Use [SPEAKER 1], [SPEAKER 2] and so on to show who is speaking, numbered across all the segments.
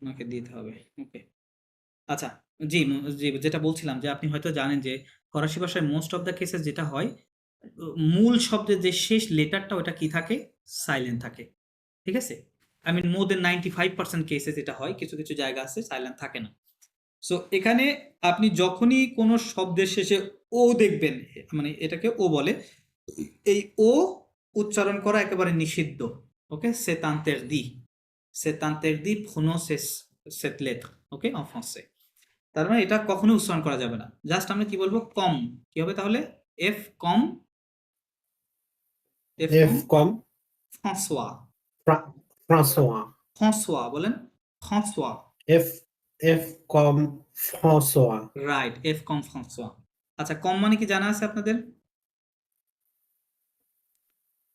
[SPEAKER 1] ওনাকে দিতে হবে। ওকে। আচ্ছা, জি, জি, যেটা বলছিলাম যে আপনি হয়তো জানেন যে ফরাসি ভাষায় মোস্ট অফ দ্যা কেসেস যেটা হয়, মূল শব্দের যে শেষ লেটারটা ওটা কি থাকে? সাইলেন্ট থাকে। ঠিক আছে? I mean more than 95% cases এটা হয়। কিছু, কিছু জায়গা আছে সাইলেন্ট থাকে না। সো এখানে আপনি যখনই কোনো শব্দের শেষে ও দেখবেন, মানে এটাকে ও বলে। এই ও উচ্চারণ করা একেবারে নিষিদ্ধ। ওকে? C'est interdit. C'est interdit prononcer cette lettre. ওকে? En français. তার মানে এটা কখনোই উচ্চারণ করা যাবে না। জাস্ট আমরা কি বলবো? কম। কি হবে তাহলে? এফ কম, এফ কম
[SPEAKER 2] F comme
[SPEAKER 1] François.
[SPEAKER 2] François.
[SPEAKER 1] François বলেন। François.
[SPEAKER 2] F comme François.
[SPEAKER 1] Right, F কম ফ্রান্সোয়া। আচ্ছা, কম মানে কি জানা আছে আপনাদের?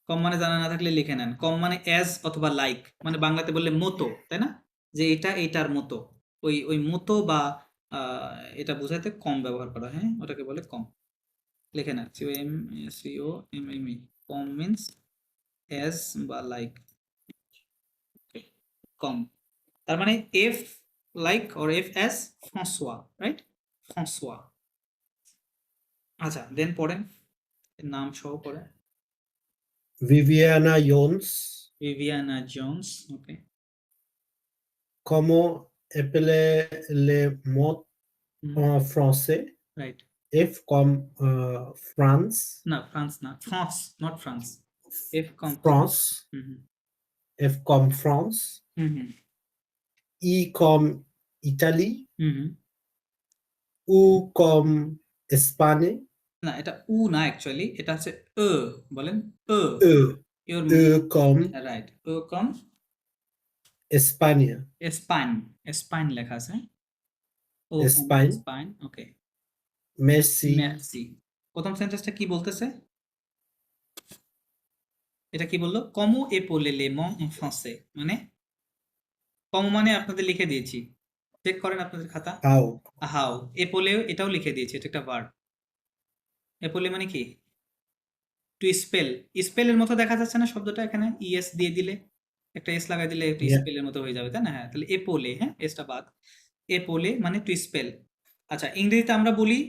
[SPEAKER 1] কম মানে জানা না থাকলে লিখে নেন। কম মানে অ্যাজ অথবা লাইক, মানে বাংলাতে বললে মতো, তাই না? যে এটা এইটার মতো। ওই ওই মতো বা এটা বোঝাতে কম ব্যবহার করা, হ্যাঁ? ওটাকে বলে কম। লিখে নেন, COM, কম মিন্স অ্যাজ বা লাইক। কম তার মানে F like or F as François, right? François. আচ্ছা, দেন পড়েন, নাম সহ পড়েন।
[SPEAKER 2] Viviana Jones.
[SPEAKER 1] ভিভিয়ানা জোন্স। ওকে।
[SPEAKER 2] Comment appeler les mots en français?
[SPEAKER 1] Right.
[SPEAKER 2] F comme France.
[SPEAKER 1] না, ফ্রান্স না, France, not France. F com France.
[SPEAKER 2] France.
[SPEAKER 1] Hmm
[SPEAKER 2] F comme France.
[SPEAKER 1] Hmm hmm
[SPEAKER 2] I comme Italie.
[SPEAKER 1] Hmm hmm.
[SPEAKER 2] U comme Espagne.
[SPEAKER 1] না, এটা উ না, actually এটা হচ্ছে ও। বলেন ও।
[SPEAKER 2] E.
[SPEAKER 1] ইওর
[SPEAKER 2] E comme
[SPEAKER 1] রাইট, ও কম
[SPEAKER 2] Espagne.
[SPEAKER 1] স্পাইন। স্পাইন লেখা আছে, ও কম
[SPEAKER 2] Espagne.
[SPEAKER 1] স্পাইন। ওকে।
[SPEAKER 2] Merci.
[SPEAKER 1] মেরসি। প্রথম সেন্টেন্সটা কি বলতেছে? এটা কি বললো? কমো এপোলে লে মং en français, মানে কমো মানে আপনাদের লিখে দিয়েছি, চেক করেন আপনাদের খাতা।
[SPEAKER 2] How?
[SPEAKER 1] হাউ। এপোলেও এটাও লিখে দিয়েছি, এটা একটা ভার্ব। এপোলে মানে কি? Two spell. স্পেলের মতো দেখা যাচ্ছে না শব্দটা এখানে? ইএস দিয়ে দিলে, একটা এস লাগাই দিলে একটু
[SPEAKER 2] Yeah.
[SPEAKER 1] স্পেলের মতো হয়ে যাবে, তাই না? হ্যাঁ, তাহলে এপোলে, হ্যাঁ, এসটা বাদ। এপোলে মানে টু স্পেল। আচ্ছা, ইংরেজিতে আমরা বলি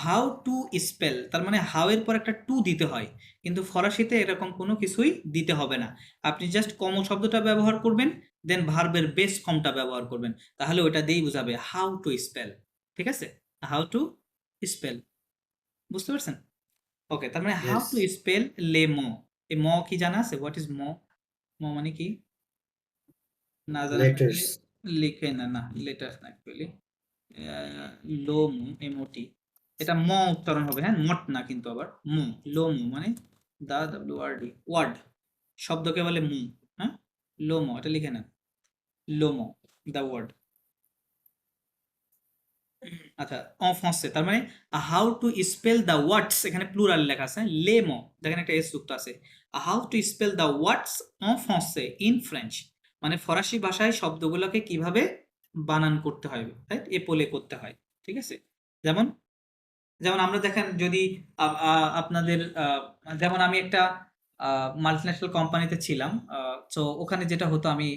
[SPEAKER 1] হাউ টু স্পেল, তার মানে হাউ এর পর একটা টু দিতে হয়, কিন্তু ফরাসিতে এরকম কোনো কিছুই দিতে হবে না। আপনি জাস্ট কম শব্দটা ব্যবহার করবেন, দেন ভার্বের বেস ফর্মটা ব্যবহার করবেন, তাহলে ওটা দিয়েই বোঝাবে হাউ টু স্পেল। ঠিক আছে? How to spell. বুঝতে পারছেন? ওকে, তার মানে হাউ টু
[SPEAKER 2] Yes.
[SPEAKER 1] স্পেল লে ম। এই ম কি জানা আছে? হোয়াট ইজ ম? ম মানে কি? না জানা থাকলে
[SPEAKER 2] Letters.
[SPEAKER 1] লিখে না, না লেটার না অ্যাকচুয়ালি। লো মু, এমওটি। এটা ম উচ্চারণ হবে, হ্যাঁ, মট না কিন্তু আবার মু। লো মু মানে দা ডাব্লিউ আর ডি, ওয়ার্ড। শব্দকে বলে মু। হ্যাঁ, লো ম, এটা লিখে নেন। লো ম, দা ওয়ার্ড। আচ্ছা, en français তার মানে how to spell the words, এখানে প্লুরাল লেখা আছে, লে ম, দেখেন একটা এস যুক্ত আছে। How to spell the words en français in French, মানে ফরাসি ভাষায় শব্দগুলোকে কিভাবে বানান করতে হয়, রাইট? এপোলে করতে হয়। ঠিক আছে? যেমন, যেমন আমরা দেখেন যদি আপনাদের যেমন আমি একটা মাল্টিন্যাশনাল কোম্পানিতে ছিলাম। তো ওখানে যেটা হতো, আমি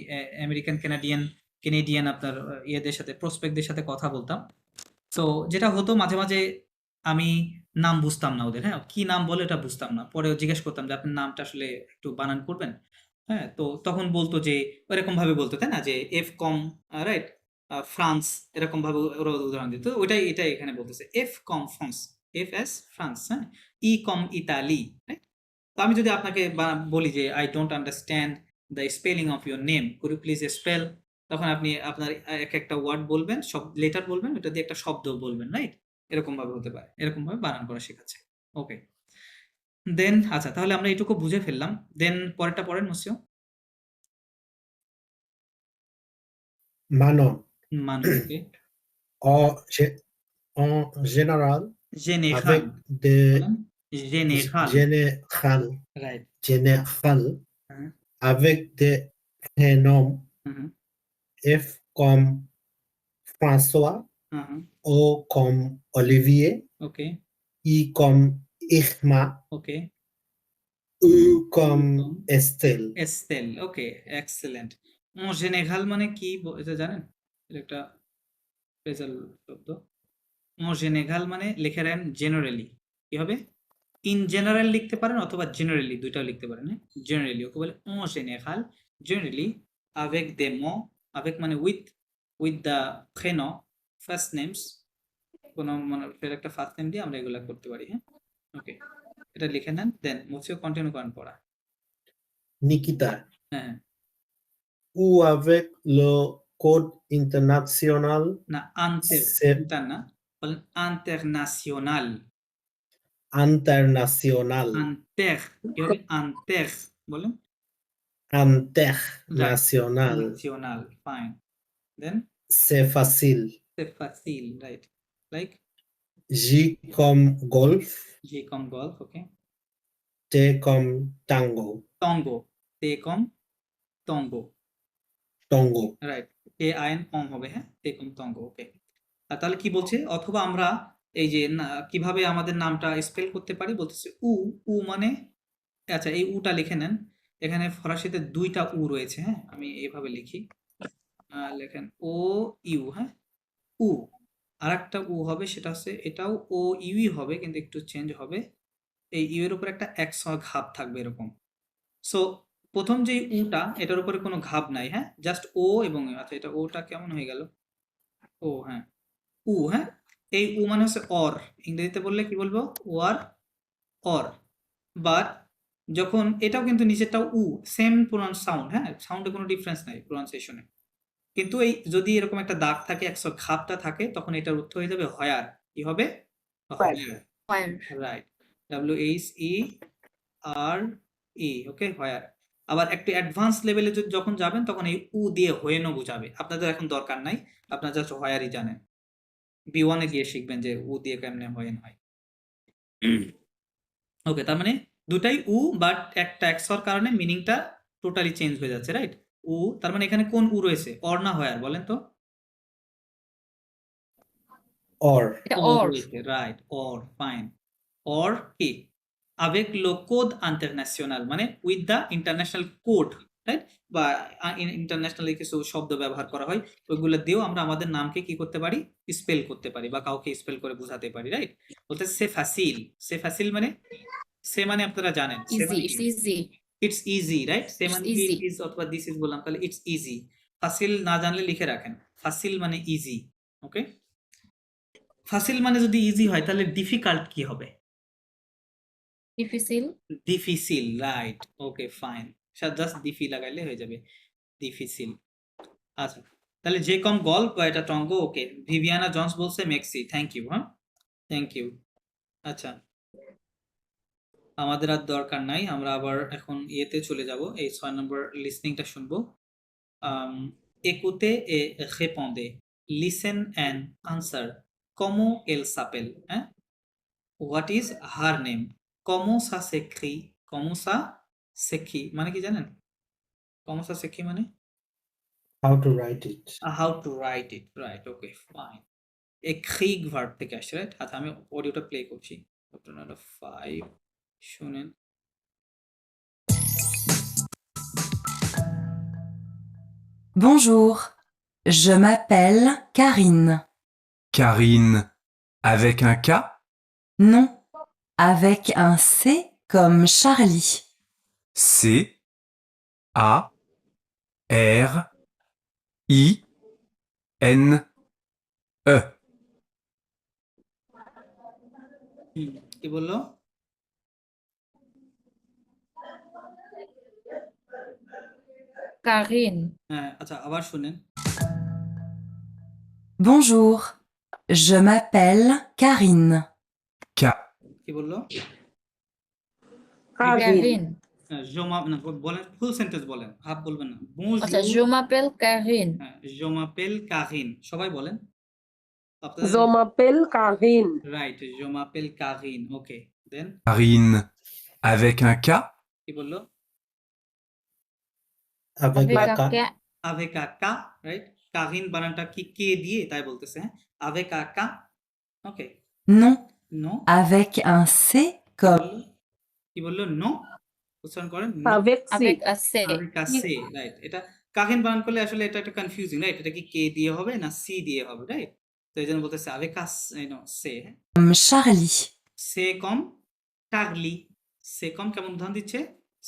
[SPEAKER 1] আমেরিকান কানাডিয়ান কেনেডিয়ান আপনার ইয়েদের সাথে, প্রসপেক্টদের সাথে কথা বলতাম। তো যেটা হতো মাঝে, মাঝে আমি নাম বুঝতাম না ওদের, হ্যাঁ? কি নাম বলে এটা বুঝতাম না। পরে জিজ্ঞেস করতাম যে, "আপনার নামটা আসলে একটু বানান করবেন?" হ্যাঁ? তো তখন বলতো যে ওইরকমভাবে বলতো, তাই না? যে এফ কম রাইট? ফ্রান্স, এরকমভাবে ওরা উদাহরণ দিত। ওইটাই এটাই এখানে বলতেছে। এফ কম ফ্রান্স, এফ এস ফ্রান্স, হ্যাঁ? ই কম ইতালি, রাইট? তো আমি যদি আপনাকে বলি যে, "I don't understand the spelling of your name. Could you please spell?" তখন আপনি আপনার একটা ওয়ার্ড বলবেন, লেটার বলবেন, ওটা দিয়ে একটা শব্দ বলবেন, রাইট? এরকম ভাবে হতে পারে। এরকম ভাবে বানান করা শেখাচ্ছে। ওকে। দেন আচ্ছা, তাহলে আমরা এটুকু বুঝে ফেললাম। দেন পরেরটা পড়েন মসিও।
[SPEAKER 2] Manon.
[SPEAKER 1] Manon, okay.
[SPEAKER 2] En général,
[SPEAKER 1] জেনেরাল
[SPEAKER 2] avec des
[SPEAKER 1] বলেন। জেনেরাল,
[SPEAKER 2] général,
[SPEAKER 1] রাইট।
[SPEAKER 2] général,
[SPEAKER 1] হ্যাঁ,
[SPEAKER 2] avec des prénoms
[SPEAKER 1] হুম,
[SPEAKER 2] F comme François,
[SPEAKER 1] হুম, হুম,
[SPEAKER 2] O comme Olivier,
[SPEAKER 1] okay,
[SPEAKER 2] I comme Irma,
[SPEAKER 1] okay.
[SPEAKER 2] U
[SPEAKER 1] ইউকম,
[SPEAKER 2] comme Estelle.
[SPEAKER 1] Estelle, okay, excellent. জেনেরাল মানে কি এটা জানেন? এটা একটা ফ্রেজাল শব্দ। en général মানে লিখে রাখেন জেনারেলি। কি হবে? ইন জেনারেল লিখতে পারেন অথবা জেনারেলি দুইটাও লিখতে পারেন, হ্যাঁ? জেনারেলি ওকে বলে en général, generally avec des mots, avec মানে with the prénom, first names, কোনো মানুষের একটা ফার্স্ট নেম দিয়ে আমরা এগুলা করতে পারি, হ্যাঁ? ওকে, এটা লিখে নেন, দেন মুছিও কন্টিনিউ করেন পড়া।
[SPEAKER 2] Nikita,
[SPEAKER 1] হ্যাঁ,
[SPEAKER 2] ou avec le code international
[SPEAKER 1] না আন্তের,
[SPEAKER 2] c'est
[SPEAKER 1] ইন্টার না, বলেন international,
[SPEAKER 2] international,
[SPEAKER 1] আন্তের, কি হবে? আন্তের, বলেন। রাইট,
[SPEAKER 2] international,
[SPEAKER 1] national, ফাইন, দেন
[SPEAKER 2] c'est facile.
[SPEAKER 1] c'est facile, right, like
[SPEAKER 2] J comme golf,
[SPEAKER 1] G comme golf, okay,
[SPEAKER 2] T comme tango,
[SPEAKER 1] tango, T comme tango,
[SPEAKER 2] tango.
[SPEAKER 1] Right, কে আইন কম হবে, হ্যাঁ, তে কম তঙ্গ, ওকে। আর তাহলে কি বলছে? অথবা আমরা এই যে কিভাবে আমাদের নামটা স্পেল করতে পারি বলতেছে উ মানে, আচ্ছা এই উটা লিখে নেন। এখানে ফরাসিতে দুইটা উ রয়েছে, হ্যাঁ, আমি এইভাবে লিখি, লেখেন ও ইউ, হ্যাঁ, উ। আর একটা উ হবে, সেটা হচ্ছে এটাও ও ইউই হবে কিন্তু একটু চেঞ্জ হবে, এই ইউ এর উপর একটা এক ঘাপ থাকবে এরকম। সো প্রথম যে উটা এটার উপরে কোনো ঘাব নাই, হ্যাঁ, জাস্ট ও এবং আচ্ছা এটা ওটা কেমন হয়ে গেল? ও হ্যাঁ, উ, হ্যাঁ, এই উ মানে হচ্ছে অর, ইংরেজিতে বললে কি বলবো? War, or. বাট যখন এটাও কিন্তু নিচেরটাও উ, সেম প্রোনাউন্স সাউন্ড, হ্যাঁ, সাউন্ডে কোনো ডিফারেন্স নাই প্রোনাউন্সিয়েশনে, কিন্তু এই যদি এরকম একটা দাগ থাকে, একশো ঘাপটা থাকে, তখন এটার অর্থ হয়ে যাবে হয়ার। কি হবে? হয়ার,
[SPEAKER 3] Where?
[SPEAKER 1] রাইট, WHERE, ওকে, হয়ার। আবার একটু অ্যাডভান্স লেভেলে যখন যাবেন তখন এই উ দিয়ে হোয়েনও বোঝাবে, আপনাদের এখন দরকার নাই, আপনারা জাস্ট হয়ারই জানেন, B1 এ গিয়ে শিখবেন যে উ দিয়ে কেমনে হোয়েন হয়। ওকে, তার মানে দুটাই উ, বাট একটা এক্সর কারণে মিনিংটা টোটালি চেঞ্জ হয়ে যাচ্ছে, রাইট? উ, তার মানে এখানে কোন উ রয়েছে, অর না হয়ার বলেন তো?
[SPEAKER 2] Or,
[SPEAKER 3] Or.
[SPEAKER 1] রয়েছে, রাইট, অর, ফাইন। অর কি? avec le code international মানে with the international code, right? বা ইন্টারন্যাশনালি কিছু শব্দ ব্যবহার করা হয়, ওইগুলো দিয়েও আমরা আমাদের নামকে কি করতে পারি? স্পেল করতে পারি বা কাউকে স্পেল করে বোঝাতে পারি, রাইট? বলতে সে ফাসিল, সে ফাসিল মানে, সে মানে আপনারা জানেন, সে
[SPEAKER 3] Easy.
[SPEAKER 1] মানে
[SPEAKER 3] It's easy.
[SPEAKER 1] It's easy, right? Say
[SPEAKER 3] It's
[SPEAKER 1] মানে
[SPEAKER 3] easy.
[SPEAKER 1] ইট ইজ অথবা দিস ইজ বললাম, তাহলে ইটস ইজি। ফাসিল না জানলে লিখে রাখেন, ফাসিল মানে ইজি, ওকে। ফাসিল মানে যদি ইজি হয় তাহলে ডিফিকাল্ট কি হবে?
[SPEAKER 3] Difficile.
[SPEAKER 1] ডিফিসিল, রাইট, ওকে, ফাইন, জাস্ট ডিফি লাগাইলে হয়ে যাবে, ডিফিসিল। আচ্ছা, তাহলে যে কম গল্প বা এটা টঙ্গ, ওকে। ভিভিয়ানা জন্স বলছে মেক্সি, থ্যাংক ইউ, হ্যাঁ, থ্যাংক ইউ। আচ্ছা, আমাদের আর দরকার নাই, আমরা আবার এখন ইয়েতে চলে যাব, এই 6 নম্বর লিসনিংটা শুনবো। écoutez et répondez, listen and answer, comment elle s'appelle, hein? What is her name? Comment ça s'écrit? Comment ça s'écrit মানে কি জানেন? Comment ça s'écrit মানে?
[SPEAKER 2] how to write it.
[SPEAKER 1] How to write it, right, okay, fine. Écrire verb থেকে আসছে, right? আচ্ছা, আমি অডিওটা play করছি, চ্যাপ্টার নাম্বার 5 শুনেন।
[SPEAKER 4] Bonjour, je m'appelle Karine.
[SPEAKER 5] Karine, avec un K?
[SPEAKER 4] Non, avec un C comme Charlie.
[SPEAKER 5] C A R I N E.
[SPEAKER 1] কি বললো?
[SPEAKER 3] Karine.
[SPEAKER 1] হ্যাঁ, আচ্ছা, আবার শুনেন।
[SPEAKER 4] Bonjour, je m'appelle Karine.
[SPEAKER 5] K.
[SPEAKER 1] কি বললো?
[SPEAKER 3] Karine.
[SPEAKER 1] বলেন, ফুল সেন্টেন্স বলেন, হাফ বলবেন না।
[SPEAKER 3] আচ্ছা, je m'appelle Karine.
[SPEAKER 1] হ্যাঁ, je m'appelle Karine, সবাই বলেন।
[SPEAKER 6] Je m'appelle Karine.
[SPEAKER 1] Right, je m'appelle Karine, ওকে, দেন
[SPEAKER 5] Karine, avec un K?
[SPEAKER 1] কি বললো?
[SPEAKER 2] Avec
[SPEAKER 3] Avec
[SPEAKER 2] la
[SPEAKER 3] un
[SPEAKER 2] K.
[SPEAKER 3] K.
[SPEAKER 1] avec un K, right? Karine বানানটা কি কে দিয়ে, তাই বলতেছে, হ্যাঁ, avec un K, okay.
[SPEAKER 4] Non,
[SPEAKER 1] no,
[SPEAKER 4] avec un C comme
[SPEAKER 1] কি বললো? নো, উচ্চারণ করেন, no,
[SPEAKER 6] Avec C.
[SPEAKER 3] Avec un C.
[SPEAKER 1] avec un C, right. এটা কাহিন বানান করলে আসলে এটা একটা কনফিউজিং, রাইট? এটা কি কে দিয়ে হবে না সি দিয়ে হবে, রাইট? তো এই জন্য বলতেছে avec un সে,
[SPEAKER 4] comme Charlie.
[SPEAKER 1] সে কম টাগলি, সে কম কেমন উদাহরণ দিচ্ছে?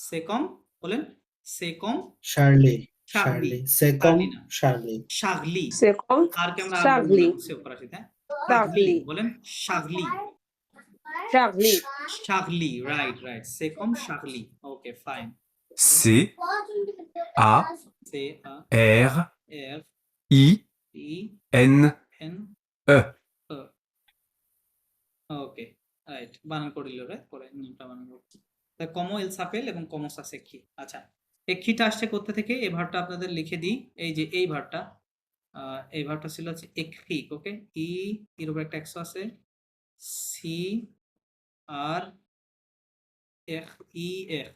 [SPEAKER 1] সে কম বলেন, সে কম
[SPEAKER 2] Charlie.
[SPEAKER 1] Charlie.
[SPEAKER 2] Charlie. C'est comme
[SPEAKER 1] Charlie না।
[SPEAKER 2] Charlie.
[SPEAKER 1] শাগলি,
[SPEAKER 6] C'est comme
[SPEAKER 1] আর কে আমরা
[SPEAKER 6] Charlie.
[SPEAKER 1] ফরাসিতে
[SPEAKER 6] Charlie.
[SPEAKER 1] বলেন শাগলি,
[SPEAKER 6] Charlie.
[SPEAKER 1] শাগলি, রাইট, সে কম শাগলি, ওকে ফাইন।
[SPEAKER 5] C A
[SPEAKER 1] সে
[SPEAKER 5] R
[SPEAKER 1] এফ
[SPEAKER 5] I
[SPEAKER 1] ই
[SPEAKER 5] N
[SPEAKER 1] এন
[SPEAKER 5] E.
[SPEAKER 1] ওকে রাইট, বানান করিল রাইট, পরে নামটা বানান করছি। তা কমো এল সাপেল এবং কমো সা সেক্ষি। আচ্ছা, এক্ষিটা আসছে কোথা থেকে? এই ভার্বটা আপনাদের লিখে দিই, এই যে এই ভার্বটা, এই ভার্বটা ছিল হচ্ছে এক্রিক, ওকে? ই এর উপর একটা এক্স আছে, সি আর এখ ই এখ,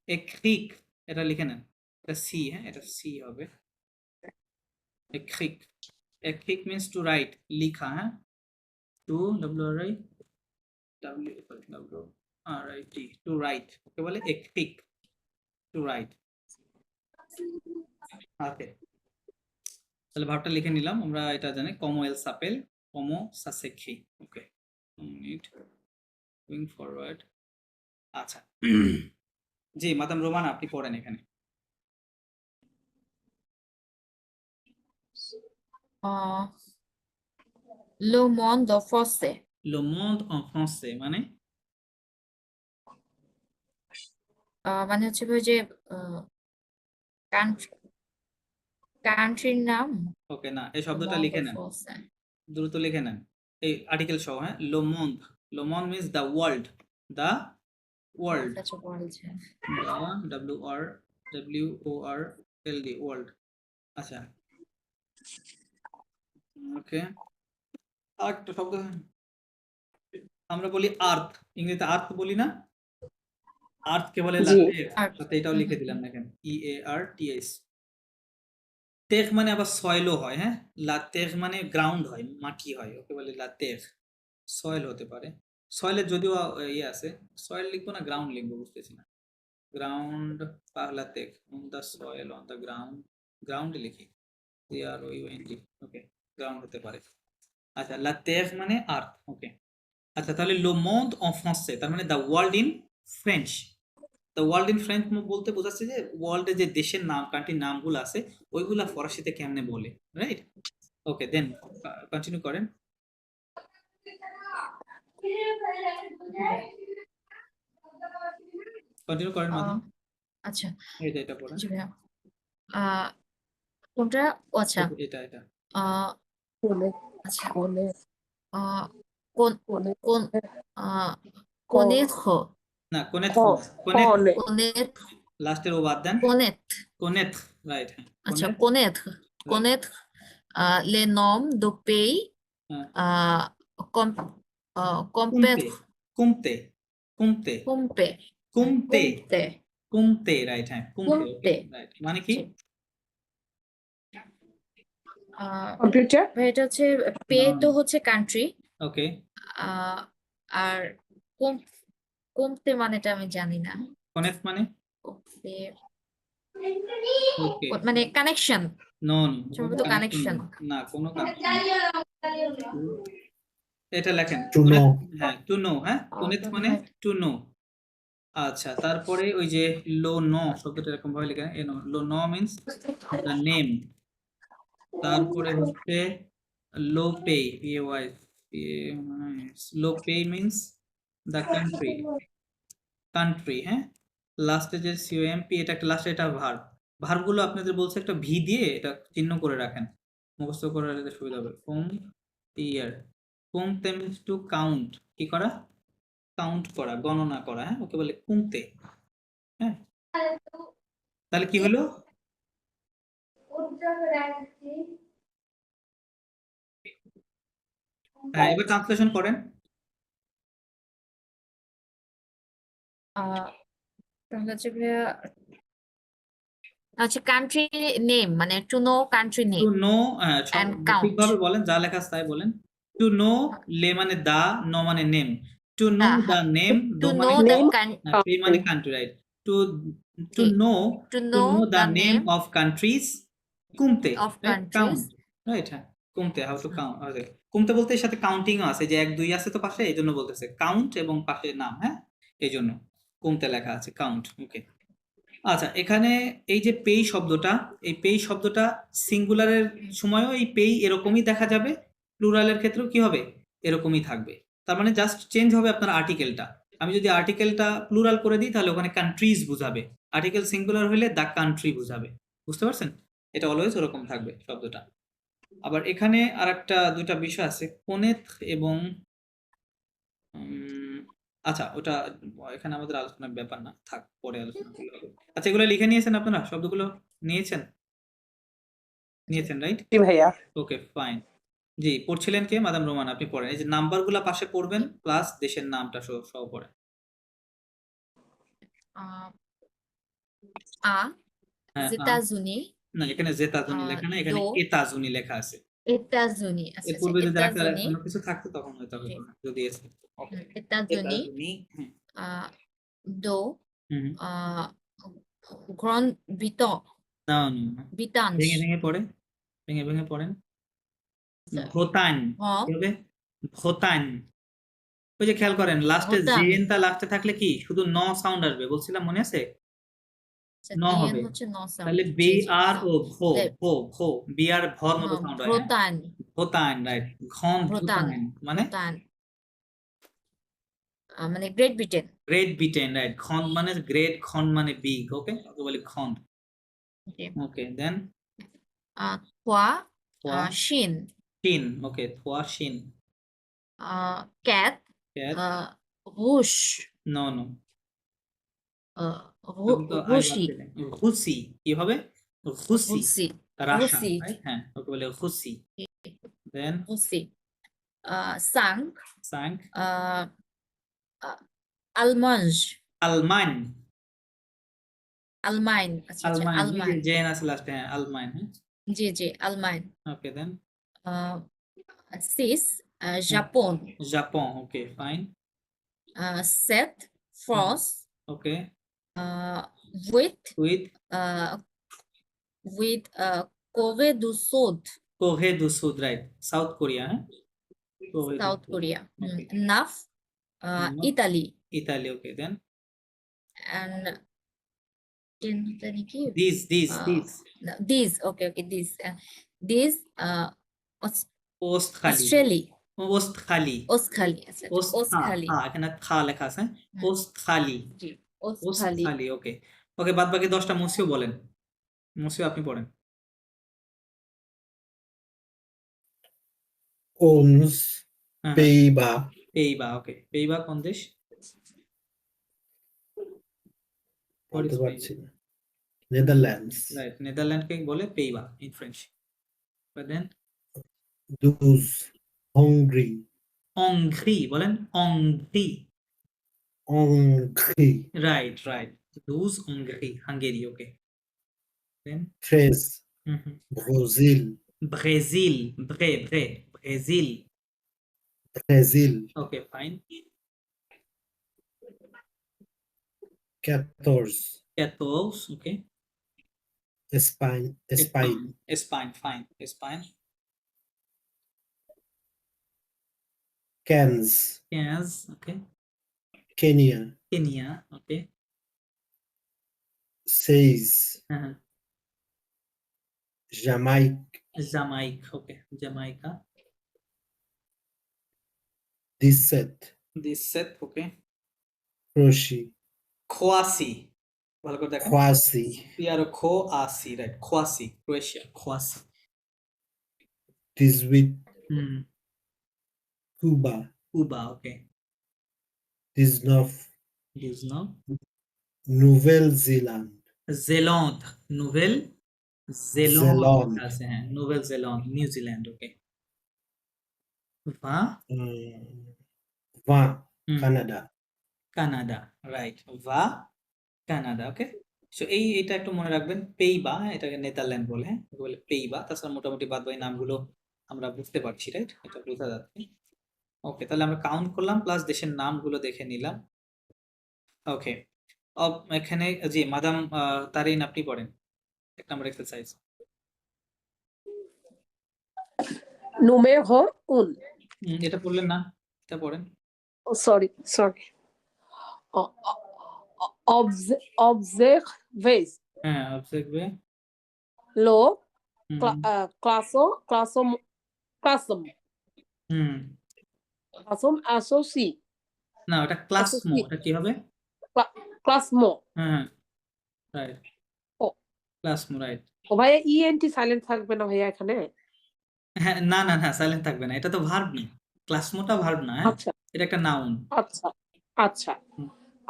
[SPEAKER 1] এক্রিক, এটা লিখে নেন, এটা সি, হ্যাঁ এটা সি হবে, এক্রিক। এক্রিক মিন্স টু রাইট, লিখা, হ্যাঁ, to W R I W R I T, to write, okay বলে এক্রিক, টু রাইট। ওকে, তাহলে ভাবটা লিখে নিলাম আমরা, এটা জানি কমো এল সাপেল, কমো সা সেক্ষি, ওকে মিনিট গোইং ফরওয়ার্ড। আচ্ছা জি মাদাম রোমানা, আপনি পড়েন এখানে।
[SPEAKER 3] Le monde français.
[SPEAKER 1] Le monde en français মানে
[SPEAKER 3] মানে হচ্ছে ওই যে কান্ট্রির নাম।
[SPEAKER 1] ওকে না, এই শব্দটা
[SPEAKER 3] monde
[SPEAKER 1] লিখে নেন,
[SPEAKER 3] français.
[SPEAKER 1] দ্রুত লিখে নেন, এই আর্টিকেল সহ, হ্যাঁ। Le monde, le monde means the world, the world,
[SPEAKER 3] That's a world.
[SPEAKER 1] the WORLD, world। আচ্ছা ওকে, আরেকটা শব্দ আমরা বলি আর্থ, ইংরেজিতে আর্থ বলি না, আর্থ কে বলে
[SPEAKER 6] জি।
[SPEAKER 1] লাতের,
[SPEAKER 3] Earth.
[SPEAKER 1] সাথে এটাও লিখে দিলাম দেখেন, EARTH। তেখ মানে আবার সয়েলও হয়, হ্যাঁ, লাতেখ মানে গ্রাউন্ড হয়, মাটি হয়, ওকে বলে লাতেখ। সয়েল হতে পারে, সয়েলের যদিও ইয়ে আছে, সয়েল লিখবো না গ্রাউন্ড লিখবো বুঝতেছি না, গ্রাউন্ড লাতেখ, on the soil, on the ground, গ্রাউন্ডে লিখি GROUND, ওকে গ্রাউন্ড হতে পারে। আচ্ছা, লাতেখ মানে আর্থ, ওকে। আচ্ছা, তাহলে লো মন্দ অন ফ্রান্সে তার মানে the world in French. The world in French বলতে বোঝাচ্ছে যে ওয়ার্ল্ডে যে দেশের নাম, কান্ট্রির নামগুলো আছে ওইগুলা ফরাসিতে কেমনে বলে, রাইট? ওকে, দেন কন্টিনিউ করেন। কন্টিনিউ করেন মাধব,
[SPEAKER 3] আচ্ছা
[SPEAKER 1] এটা পড়েন,
[SPEAKER 3] জি ভাইয়া। কোনটা? ও আচ্ছা,
[SPEAKER 1] এটা
[SPEAKER 3] আহ,
[SPEAKER 6] Connaître.
[SPEAKER 3] আচ্ছা
[SPEAKER 6] Connaître.
[SPEAKER 3] আহ, কোন
[SPEAKER 6] Connaître.
[SPEAKER 3] কোন connaître,
[SPEAKER 1] না, কোনেথ,
[SPEAKER 6] Connaître.
[SPEAKER 3] connaître,
[SPEAKER 1] লাস্টের ও বাদ দেন,
[SPEAKER 3] connaître,
[SPEAKER 1] কোনেথ, রাইট, হ্যাঁ
[SPEAKER 3] আচ্ছা
[SPEAKER 1] কোনেথ,
[SPEAKER 3] connaître les noms de pays,
[SPEAKER 1] হ্যাঁ,
[SPEAKER 3] com-
[SPEAKER 1] কুমতে,
[SPEAKER 3] compétre,
[SPEAKER 1] কুমতে, কুমতে,
[SPEAKER 3] compé,
[SPEAKER 1] কুমতে,
[SPEAKER 3] compté,
[SPEAKER 1] কুমতে, রাইট, হ্যাঁ কুমতে,
[SPEAKER 3] কুমতে।
[SPEAKER 1] রাইট, মানে কি?
[SPEAKER 3] জি।
[SPEAKER 6] Computer.
[SPEAKER 3] ভাই এটা হচ্ছে পে, তো হচ্ছে কান্ট্রি,
[SPEAKER 1] ওকে,
[SPEAKER 3] আর কমতে মানেটা আমি জানি না।
[SPEAKER 1] কোনেথ মানে
[SPEAKER 3] কমতে
[SPEAKER 1] ওকে,
[SPEAKER 3] মানে কানেকশন,
[SPEAKER 1] নো
[SPEAKER 3] সম্ভবত কানেকশন।
[SPEAKER 1] না, কোনো কানেকশন, এটা লেখেন
[SPEAKER 2] To know.
[SPEAKER 1] হ্যাঁ, টু নো, হ্যাঁ কোনেথ মানে টু নো। আচ্ছা, তারপরে ওই যে লো নো শব্দটা এরকম ভাবে লেখা, লো নো মিন্স দ্য নেম, তারপরে হচ্ছে লো পে, PAY, লো পে মিন্স দ্য কান্ট্রি, কান্ট্রি, হ্যাঁ। লাস্টে যে COMP, এটা একটা লাস্টে, এটা ভার্ব, ভার্বগুলো আপনাদের বলছে একটা ভি দিয়ে এটা চিহ্ন করে রাখেন, মুখস্থ করে রাখতে সুবিধা হবে। কোম ইয়ার, কোমতে মিন্স টু কাউন্ট, কি করা? কাউন্ট করা, গণনা করা, হ্যাঁ ওকে বলে কুমতে, হ্যাঁ। তাহলে কি হলো? হ্যাঁ, এবার ট্রান্সলেশন করেন।
[SPEAKER 3] তাহলে হচ্ছে ভাইয়া, আচ্ছা কান্ট্রি নেম মানে to know country
[SPEAKER 1] to
[SPEAKER 3] name
[SPEAKER 1] no,
[SPEAKER 3] and count.
[SPEAKER 1] ঠিকভাবে বলেন, যা লেখা আছে তাই বলেন। টু নো, লে মানে দা, নো মানে নেম, টু নো
[SPEAKER 3] হ্যাঁ,
[SPEAKER 1] দা নেম,
[SPEAKER 3] টু
[SPEAKER 1] দো
[SPEAKER 3] নো
[SPEAKER 1] মানে
[SPEAKER 3] দ্য
[SPEAKER 6] Name.
[SPEAKER 1] পে মানে country, right? To to
[SPEAKER 3] Okay.
[SPEAKER 1] know
[SPEAKER 3] To
[SPEAKER 1] to know
[SPEAKER 3] know
[SPEAKER 1] the
[SPEAKER 3] the
[SPEAKER 1] name
[SPEAKER 3] name
[SPEAKER 1] of countries কুমতে
[SPEAKER 3] of
[SPEAKER 1] right count
[SPEAKER 3] countries.
[SPEAKER 1] right হ্যাঁ কুমতে how to count কুমতে বলতে এর সাথে কাউন্টিং আছে যে 1 2 আছে তো পাশে এই জন্য বলতেছে কাউন্ট এবং পাশে নাম হ্যাঁ এই জন্য কুমতে লেখা আছে কাউন্ট ওকে আচ্ছা এখানে এই যে পেই শব্দটা এই পেই শব্দটা সিঙ্গুলারের সময়ও এই পেই এরকমই দেখা যাবে প্লুরালের ক্ষেত্রেও কি হবে এরকমই থাকবে তার মানে জাস্ট চেঞ্জ হবে আপনার আর্টিকেলটা আমি যদি আর্টিকেলটা প্লুরাল করে দিই তাহলে ওখানে কান্ট্রিজ বুঝাবে আর্টিকেল সিঙ্গুলার হলে দ্য কান্ট্রি বুঝাবে বুঝতে পারছেন এটা অলওয়েজ ওরকম থাকবে শব্দটা আবার এখানে আরেকটা দুইটা বিষয় আছে কোনেথ এবং আচ্ছা ওটা এখানে আমাদের আলোচনার ব্যাপার না থাক পরে আলোচনা করলে হবে আচ্ছা এগুলো লিখে নিয়েছেন আপনারা শব্দগুলো নিয়েছেন রাইট
[SPEAKER 6] জি ভাইয়া
[SPEAKER 1] ওকে ফাইন জি পড়ছিলেন কে মাদাম রোমান আপনি পড়েন এই যে নাম্বারগুলো পাশে পড়বেন প্লাস দেশের নামটা সহ পড়েন
[SPEAKER 3] A.
[SPEAKER 1] হ্যাঁ
[SPEAKER 3] États-Unis.
[SPEAKER 1] না এখানে জেতাজুনি লেখা না এখানে
[SPEAKER 3] দো।
[SPEAKER 1] এতাজুনি লেখা আছে
[SPEAKER 3] États-Unis. আচ্ছা,
[SPEAKER 1] এর
[SPEAKER 3] আচ্ছা,
[SPEAKER 1] পূর্বে যদি একটা
[SPEAKER 3] États-Unis.
[SPEAKER 1] অন্য কিছু থাকতো তখন হয়তো হবে
[SPEAKER 3] জি।
[SPEAKER 1] না যদি এসে ওকে
[SPEAKER 3] États-Unis.
[SPEAKER 1] এতাজুনি
[SPEAKER 3] Do.
[SPEAKER 1] Hmm
[SPEAKER 3] Grand-Bretagne.
[SPEAKER 1] না
[SPEAKER 3] Bretagne.
[SPEAKER 1] ভেঙে পড়ে ভেঙে পড়েন ভোতান
[SPEAKER 3] হ্যাঁ।
[SPEAKER 1] কি হবে ভোতান ওই যে খেয়াল করেন লাস্টে
[SPEAKER 3] ভোতান।
[SPEAKER 1] জেনটা লাস্টে থাকলে কি শুধু ন সাউন্ড আসবে বলছিলাম মনে আছে
[SPEAKER 3] আচ্ছা,
[SPEAKER 1] ন
[SPEAKER 3] DN
[SPEAKER 1] হবে
[SPEAKER 3] হচ্ছে ন sound.
[SPEAKER 1] তাহলে
[SPEAKER 3] জি,
[SPEAKER 1] বি
[SPEAKER 3] জি,
[SPEAKER 1] আর
[SPEAKER 3] ন।
[SPEAKER 1] ও ভো
[SPEAKER 3] লে-
[SPEAKER 1] ভো ভো বি আর ভর মতো
[SPEAKER 3] হ্যাঁ,
[SPEAKER 1] সাউন্ড হয়
[SPEAKER 3] Bretagne.
[SPEAKER 1] ভোতান রাইট ঘন
[SPEAKER 3] Bretagne.
[SPEAKER 1] ভোতান মানে
[SPEAKER 3] Bretagne. মানে great Britain.
[SPEAKER 1] Great Britain right খন মানে গ্রেট খন মানে বিগ ওকে ওকে বলি খন
[SPEAKER 3] জি।
[SPEAKER 1] Okay then
[SPEAKER 3] Trois.
[SPEAKER 1] থোয়া
[SPEAKER 3] Chine.
[SPEAKER 1] শিন ওকে থোয়া শিন
[SPEAKER 3] Quatre.
[SPEAKER 1] ক্যাট
[SPEAKER 3] Rouge.
[SPEAKER 1] No
[SPEAKER 3] Russie.
[SPEAKER 1] হুসি কি হবে হুসি
[SPEAKER 3] Russie.
[SPEAKER 1] রাশা
[SPEAKER 3] Russie.
[SPEAKER 1] right? হ্যাঁ ওকে বলে হুসি দেন
[SPEAKER 3] Russie. Cinq.
[SPEAKER 1] সাংক
[SPEAKER 3] Allemagne.
[SPEAKER 1] আলমান
[SPEAKER 3] Allemagne. আচ্ছা, আচ্ছা,
[SPEAKER 1] আলমান
[SPEAKER 3] Allemagne.
[SPEAKER 1] জেন আছে লাস্টে হ্যাঁ আলমান হ্যাঁ
[SPEAKER 3] জি, জি, Allemagne.
[SPEAKER 1] Okay then
[SPEAKER 3] Six. Japon.
[SPEAKER 1] Japan okay fine
[SPEAKER 3] Sept. France.
[SPEAKER 1] Okay
[SPEAKER 3] Huit.
[SPEAKER 1] With
[SPEAKER 3] With Corée du Sud.
[SPEAKER 1] কোহে দু সুদ রাইট সাউথ কোরিয়া হ্যাঁ কোহে দু
[SPEAKER 3] South
[SPEAKER 1] সুদ।
[SPEAKER 3] Korea.
[SPEAKER 1] Okay.
[SPEAKER 3] Neuf.
[SPEAKER 1] Neuf.
[SPEAKER 3] Italy.
[SPEAKER 1] ইতালি okay then
[SPEAKER 3] And ten tadi ki?
[SPEAKER 1] This
[SPEAKER 3] No, these. Okay. These. These.
[SPEAKER 1] ওস্ট খালি
[SPEAKER 3] Australia.
[SPEAKER 1] ওস্ট খালি
[SPEAKER 3] Australia. Australia.
[SPEAKER 1] এখানে খা লেখা আছে ওস্ট খালি
[SPEAKER 3] জি,
[SPEAKER 1] ওস্ট
[SPEAKER 3] Australia.
[SPEAKER 1] খালি ওকে ওকে বাদ বাকি 10টা মুসিও বলেন মুসিও আপনি পড়েন
[SPEAKER 2] Ons,
[SPEAKER 1] হ্যাঁ
[SPEAKER 2] Pays-Bas,
[SPEAKER 1] পেইবা ওকে পেইবা কোন দেশ
[SPEAKER 2] বলতে পারছি না। Netherlands,
[SPEAKER 1] রাইট নেদারল্যান্ডকে বলে পেইবা in French then
[SPEAKER 2] Douze, Hongrie,
[SPEAKER 1] অংঘ্রি বলেন অংঘ্রি
[SPEAKER 2] Hongrie,
[SPEAKER 1] রাইট দুজ অংঘ্রি Hungary okay then
[SPEAKER 2] Treize, Brésil,
[SPEAKER 1] Brazil Brazil
[SPEAKER 2] Brésil,
[SPEAKER 1] okay fine
[SPEAKER 2] 14,
[SPEAKER 1] 14 okay
[SPEAKER 2] Espagne,
[SPEAKER 1] Espagne fine Espagne
[SPEAKER 2] 15,
[SPEAKER 1] 15 okay
[SPEAKER 2] Kenya,
[SPEAKER 1] Kenya okay
[SPEAKER 2] 16,
[SPEAKER 1] হ্যাঁ
[SPEAKER 2] Jamaïque,
[SPEAKER 1] জামাইক ওকে জামাইকা
[SPEAKER 2] 17,
[SPEAKER 1] ওকে
[SPEAKER 2] Croatie,
[SPEAKER 1] খোয়াসি ভালো করে দেখেন
[SPEAKER 2] Croatie,
[SPEAKER 1] পিয়ারো খোয়াসি রাইট খোয়াসি ক্রোয়েশিয়া খোয়াসি
[SPEAKER 2] 18, Cuba,
[SPEAKER 1] কুবা ওকে
[SPEAKER 2] 19,
[SPEAKER 1] 19
[SPEAKER 2] Nouvelle-Zélande,
[SPEAKER 1] জেলন্ড নোভেল জেলন্ড
[SPEAKER 2] Zélande,
[SPEAKER 1] আছে হ্যাঁ নোভেল জেলন্ড নিউজিল্যান্ড ওকে
[SPEAKER 2] 20,
[SPEAKER 1] হুম,
[SPEAKER 2] Canada,
[SPEAKER 1] Canada right Canada okay so এটা একটু মনে রাখবেন পেইবা এটাকে নেদারল্যান্ড বলে হ্যাঁ একে বলে পেইবা তাছাড়া মোটামুটি বাদবাকি নামগুলো আমরা বুঝতে পারছি রাইট এটা বোঝা যাচ্ছে ওকে তাহলে আমরা কাউন্ট করলাম প্লাস দেশের নামগুলো দেখে নিলাম ওকে এখানে জি মাদাম তারিন আপনি পড়েন 1 নম্বর এক্সারসাইজ।
[SPEAKER 6] Numéro 1.
[SPEAKER 1] এটা পড়লেন না, এটা পড়েন।
[SPEAKER 6] Oh, sorry. Observez
[SPEAKER 1] হ্যাঁ অবজেক্টে
[SPEAKER 6] lo
[SPEAKER 1] হুম
[SPEAKER 6] classroom
[SPEAKER 1] হুম
[SPEAKER 6] associé
[SPEAKER 1] না ওটা ক্লাসমো, এটা কি হবে?
[SPEAKER 6] classroom
[SPEAKER 1] হ্যাঁ রাইট,
[SPEAKER 6] ও
[SPEAKER 1] ক্লাসমো রাইট।
[SPEAKER 6] ও ভাইয়া ENT সাইলেন্ট থাকবে না ভাইয়া এখানে?
[SPEAKER 1] হ্যাঁ না না না সাইলেন্ট থাকবে না, এটা তো ভার্ব না, ক্লাসমোটা ভার্ব না, হ্যাঁ
[SPEAKER 6] আচ্ছা
[SPEAKER 1] এটা একটা নাউন।
[SPEAKER 6] আচ্ছা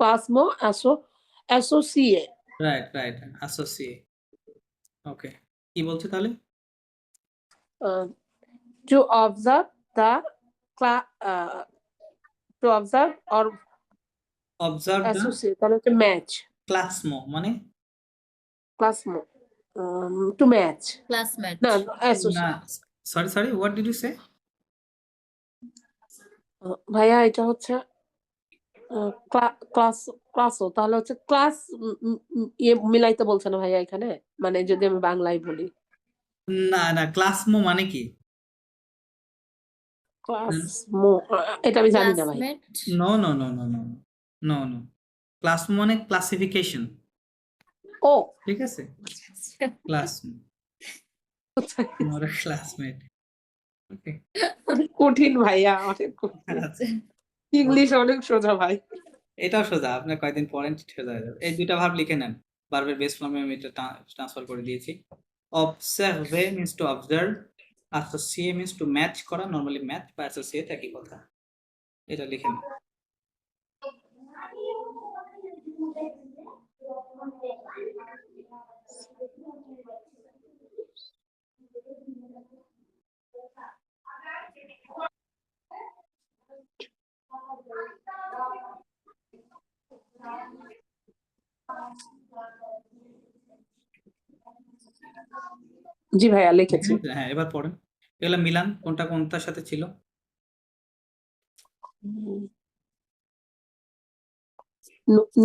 [SPEAKER 6] classroom associé
[SPEAKER 1] right right associate. Okay কি বলছে তাহলে?
[SPEAKER 6] to observe the to observe or
[SPEAKER 1] observe the
[SPEAKER 6] associate তাহলে হচ্ছে ম্যাচ
[SPEAKER 1] ক্লাসমো মানে
[SPEAKER 6] classroom to match
[SPEAKER 3] classmate
[SPEAKER 6] না
[SPEAKER 1] না,
[SPEAKER 6] associate
[SPEAKER 1] sorry what did you say?
[SPEAKER 6] ভাইয়া এটা হচ্ছে ক্লাসও তাহলে হচ্ছে ক্লাস ইয়ে মিলাইতে বলছে না ভাইয়া এখানে, মানে যদি আমি বাংলায় বলি
[SPEAKER 1] না না ক্লাসমো মানে কি?
[SPEAKER 6] ক্লাস এটা আমি জানি না ভাই।
[SPEAKER 3] classmate
[SPEAKER 1] no no no no no no no ক্লাসমো মানে ক্লাসিফিকেশন,
[SPEAKER 6] ও
[SPEAKER 1] ঠিক আছে? ক্লাসমো নট আ ক্লাসমেট। ওকে
[SPEAKER 6] অনেক কঠিন ভাইয়া, অনেক ইংলিশ অনেক সোজা ভাই।
[SPEAKER 1] এটাও সোজা, আপনার কয়েকদিন পরেন সোজা হয়ে যাবে। এই দুইটা ভার্ব লিখে নেন, ভার্বের বেস ফর্মে আমি এটা ট্রান্সফার করে দিয়েছি। অবসার্ভে means to observe, associate means to match করা, নরমালি ম্যাচ বা অ্যাসোসিয়েট একই কথা, এটা লিখে নেন।
[SPEAKER 6] জি ভাইয়া লিখেছি।
[SPEAKER 1] হ্যাঁ এবার পড়েন, এগুলা মিলান কোনটা কোনটার সাথে ছিল।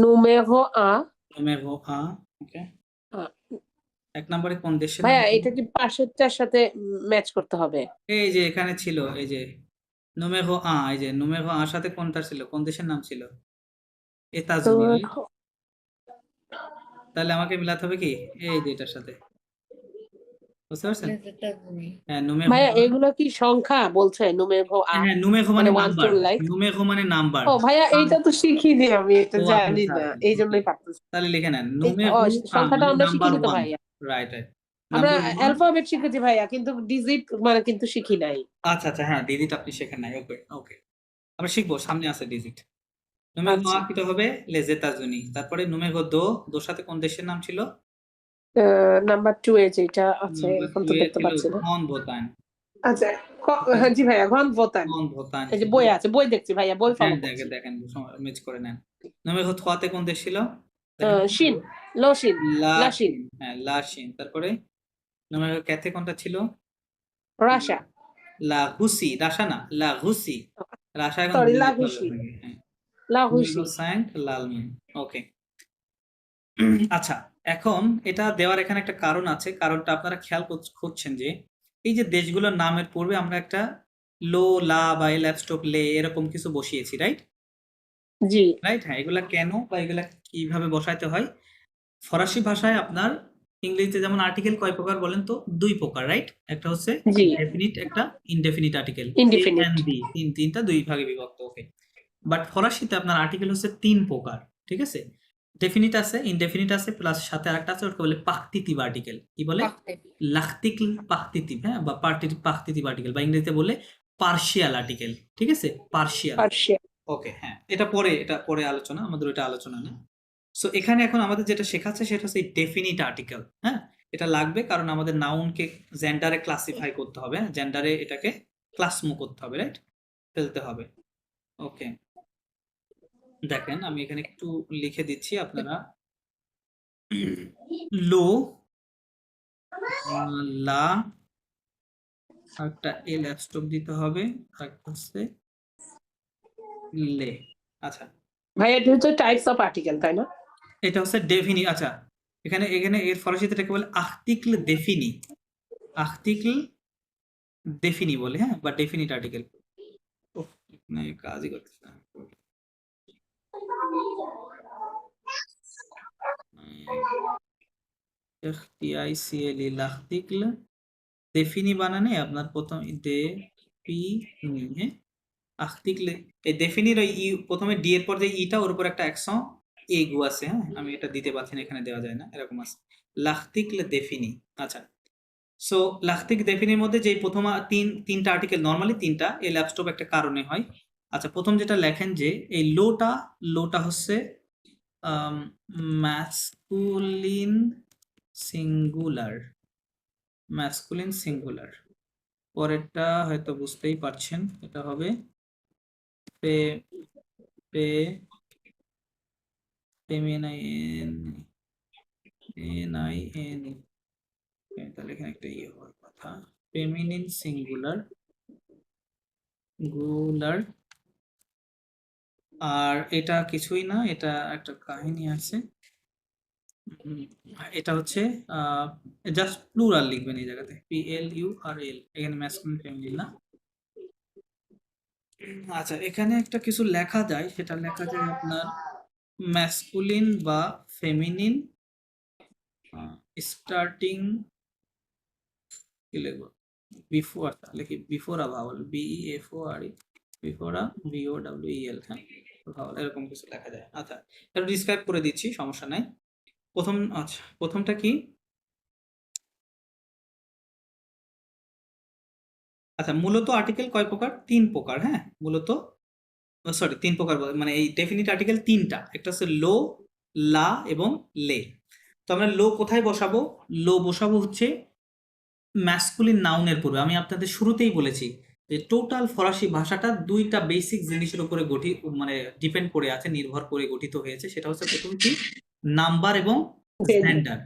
[SPEAKER 6] নুমেরো আ
[SPEAKER 1] নুমেরো আ, ওকে। 1 নম্বরে কোন দেশের নাম
[SPEAKER 6] ভাইয়া
[SPEAKER 1] ছিল?
[SPEAKER 6] এটা কি পাশেরটার সাথে ম্যাচ করতে হবে?
[SPEAKER 1] এই যে এখানে ছিল, এই যে নুমেরো আ, এই যে নুমেরো আ সাথে কোনটা ছিল, কোন দেশের নাম ছিল? এতাজুনি, right? তাহলে আমাকে মিলাতে হবে কি এই যে এটার সাথে, বুঝতে পারছেন?
[SPEAKER 3] les États-Unis
[SPEAKER 1] হ্যাঁ নুমেরো
[SPEAKER 6] ভাইয়া
[SPEAKER 1] আ,
[SPEAKER 6] এগুলো কি সংখ্যা বলছে? নুমেরো আ
[SPEAKER 1] হ্যাঁ নুমেরো মানে
[SPEAKER 6] মানে 1
[SPEAKER 1] নাম্বার,
[SPEAKER 6] to like
[SPEAKER 1] নুমেরো মানে নাম্বার।
[SPEAKER 6] ও ভাইয়া এইটা তো শিখিনি আমি, এটা
[SPEAKER 1] ও আচ্ছা
[SPEAKER 6] জানি
[SPEAKER 1] আচ্ছা
[SPEAKER 6] না,
[SPEAKER 1] আচ্ছা,
[SPEAKER 6] এই
[SPEAKER 1] okay.
[SPEAKER 6] জন্যই পারতেছি।
[SPEAKER 1] তাহলে লিখে নেন
[SPEAKER 6] এই
[SPEAKER 1] নুমেরো আ
[SPEAKER 6] সংখ্যাটা
[SPEAKER 1] মানে
[SPEAKER 6] আমরা
[SPEAKER 1] নাম্বার
[SPEAKER 6] শিখিনি তো
[SPEAKER 1] 1,
[SPEAKER 6] ভাইয়া।
[SPEAKER 1] Right right.
[SPEAKER 6] আমরা
[SPEAKER 1] নাম্বার 1,
[SPEAKER 6] অ্যালফাবেট শিখেছি ভাইয়া, কিন্তু ডিজিট মানে কিন্তু শিখি নাই।
[SPEAKER 1] আচ্ছা আচ্ছা হ্যাঁ ডিজিট আপনি শেখেন নাই, ওকে ওকে আমরা শিখবো, সামনে আছে ডিজিট। নুমেরো আ
[SPEAKER 6] আচ্ছা
[SPEAKER 1] কিটা হবে les États-Unis, তারপরে নুমেরো দো, দোর সাথে কোন দেশের নাম ছিল?
[SPEAKER 6] নাম্বার 2 এ যেটা আছে
[SPEAKER 1] নাম্বার
[SPEAKER 6] এখন
[SPEAKER 1] 2
[SPEAKER 6] তো
[SPEAKER 1] এ
[SPEAKER 6] দেখতে
[SPEAKER 1] ছিল
[SPEAKER 6] পাচ্ছি না।
[SPEAKER 1] গ্রান্ড ব্রিটেন,
[SPEAKER 6] আচ্ছা হ্যাঁ, জি ভাইয়া ঘন ভোতান,
[SPEAKER 1] গ্রান্ড ব্রিটেন
[SPEAKER 6] এই যে
[SPEAKER 1] ছিল।
[SPEAKER 6] বই আছে, বই দেখছি ভাইয়া, বই
[SPEAKER 1] হ্যাঁ
[SPEAKER 6] ফলো করছি।
[SPEAKER 1] দেখেন ম্যাচ করে নেন। নুমেরো 3 তে কোন দেশ ছিল? দেখেন তো।
[SPEAKER 6] শিন লোশিন লাশিন
[SPEAKER 1] লাশিন, হ্যাঁ লাশিন। তারপরে নুমেরো 4 তে কোনটা ছিল?
[SPEAKER 6] রাশা
[SPEAKER 1] লা রুসি, রাশা না লা রুসি, রাশা এখন
[SPEAKER 6] সরি
[SPEAKER 1] ভুলে যেতে হবে
[SPEAKER 6] লাহুসি
[SPEAKER 1] আপনাকে, হ্যাঁ।
[SPEAKER 6] লাহুসি
[SPEAKER 1] নুমেরো 5 লালমিন, ওকে। আচ্ছা এখন এটা দেওয়ার এখানে একটা কারণ আছে, কারণটা আপনারা খেয়াল করছেন যে এই যে দেশগুলোর নামের পূর্বে আমরা একটা লো লা বা এল অ্যাপস্টপ লে এরকম কিছু বসিয়েছি, রাইট
[SPEAKER 6] জি
[SPEAKER 1] রাইট। হ্যাঁ এগুলা কেন বা এগুলা কিভাবে বসাইতে হয়? ফরাসি ভাষায় আপনার ইংরেজিতে যেমন আর্টিকেল কয় প্রকার বলেন তো? 2 প্রকার, রাইট? একটা হচ্ছে
[SPEAKER 6] জি
[SPEAKER 1] ডেফিনিট, একটা ইনডেফিনিট আর্টিকেল,
[SPEAKER 6] Indefinite.
[SPEAKER 1] এন্ড বি, তিনটা দুই ভাগে বিভক্ত, ওকে। বাট ফরাসিতে আপনার আর্টিকেল হচ্ছে 3 প্রকার, ঠিক আছে? ডেফিনিট আছে, ইনডেফিনিট আছে, প্লাস সাথে আরেকটা আছে, ওটাকে বলে পাকতিতিভ আর্টিকেল। কি বলে?
[SPEAKER 3] parfait
[SPEAKER 1] লাখতিক পাকতিতিভ, হ্যাঁ, বা পাকতিতিভ আর্টিকেল, বা ইংরেজিতে বলে পার্শিয়াল আর্টিকেল, ঠিক আছে? পার্শিয়াল,
[SPEAKER 6] পার্শিয়াল
[SPEAKER 1] ওকে। হ্যাঁ এটা পরে আলোচনা, আমাদের ওটা আলোচনা না। সো এখানে এখন আমাদের যেটা শেখাচ্ছে সেটা হচ্ছে ডেফিনিট আর্টিকেল, হ্যাঁ। এটা লাগবে কারণ আমাদের নাউনকে জেন্ডারে ক্লাসিফাই করতে হবে, জেন্ডারে এটাকে ক্লাসমো করতে হবে, রাইট, ফেলতে হবে, ওকে। দেখেন আমি এখানে একটু লিখে দিচ্ছি, আপনারা লো, লা, একটা এল অ্যাপস্টপ দিতে হবে, একটা হচ্ছে লে। আচ্ছা
[SPEAKER 6] ভাইয়া এটা হচ্ছে টাইপস অফ আর্টিকেল তাই না?
[SPEAKER 1] এটা হচ্ছে ডেফিনি। আচ্ছা, এখানে এখানে এর ফরাসিতে এটাকে বলে আর্টিকেল ডেফিনি। আর্টিকেল ডেফিনি বলে, হ্যাঁ, বা ডেফিনিট আর্টিকেল। কাজই করতেছে না। টিআইসিএলই l'article défini বানানে আপনার প্রথম défini, হ্যাঁ, article এই définir ওই ই প্রথমে ডি এর পর যে ইটা ওর উপর একটা অ্যাকশন এগু আছে, হ্যাঁ, আমি এটা দিতে পারছি না, এখানে দেওয়া যায় না, এরকম আছে l'article défini। আচ্ছা, সো l'article définiর মধ্যে যে প্রথম তিনটা আর্টিকেল, নরমালি তিনটা, এই ল্যাপস্টপ একটা কারণে হয়। আচ্ছা, প্রথম যেটা লেখেন যে এই লোটা হচ্ছে ম্যাসকুলিন সিঙ্গুলার। পরেরটা হয়তো বুঝতেই পারছেন, এটা হবে তাহলে এখানে একটা ইয়ে হওয়ার কথা, ফেমিনিন সিঙ্গুলার। আর এটা কিছুই না, এটা একটা কাহিনী আছে। এটা হচ্ছে জাস্ট প্লুরাল লিখবেন এই জায়গাতে, PLURL, এখানে ম্যাসকুলিন ফেমিনিন না। আচ্ছা, এখানে একটা কিছু লেখা যায়, সেটা লেখা যায় আপনার ম্যাসকুলিন বা ফেমিনিন স্টার্টিং, কি লিখবো, বিফোর, তাহলে কি before a Bhawal, BEFORE, before a VOWEL, হ্যাঁ, ভাওয়াল, এরকম কিছু লেখা যায়। আচ্ছা, এটা ডিসক্রাইব করে দিচ্ছি, সমস্যা নাই। প্রথমটা কি, আচ্ছা, মূলত আর্টিকেল কয় প্রকার? 3 প্রকার, হ্যাঁ, মূলত সরি 3 প্রকার মানে এই ডেফিনিট আর্টিকেল 3টা, একটা হচ্ছে লো, লা এবং লে। তো আমরা লো কোথায় বসাবো? লো বসাবো হচ্ছে ম্যাসকুলিন নাউনের পূর্বে। আমি আপনাদের শুরুতেই বলেছি যে টোটাল ফরাসি ভাষাটা 2টা বেসিক জিনিসের উপরে মানে ডিপেন্ড করে আছে, নির্ভর করে গঠিত হয়েছে। সেটা হচ্ছে প্রথম কি, নাম্বার এবং জেন্ডার।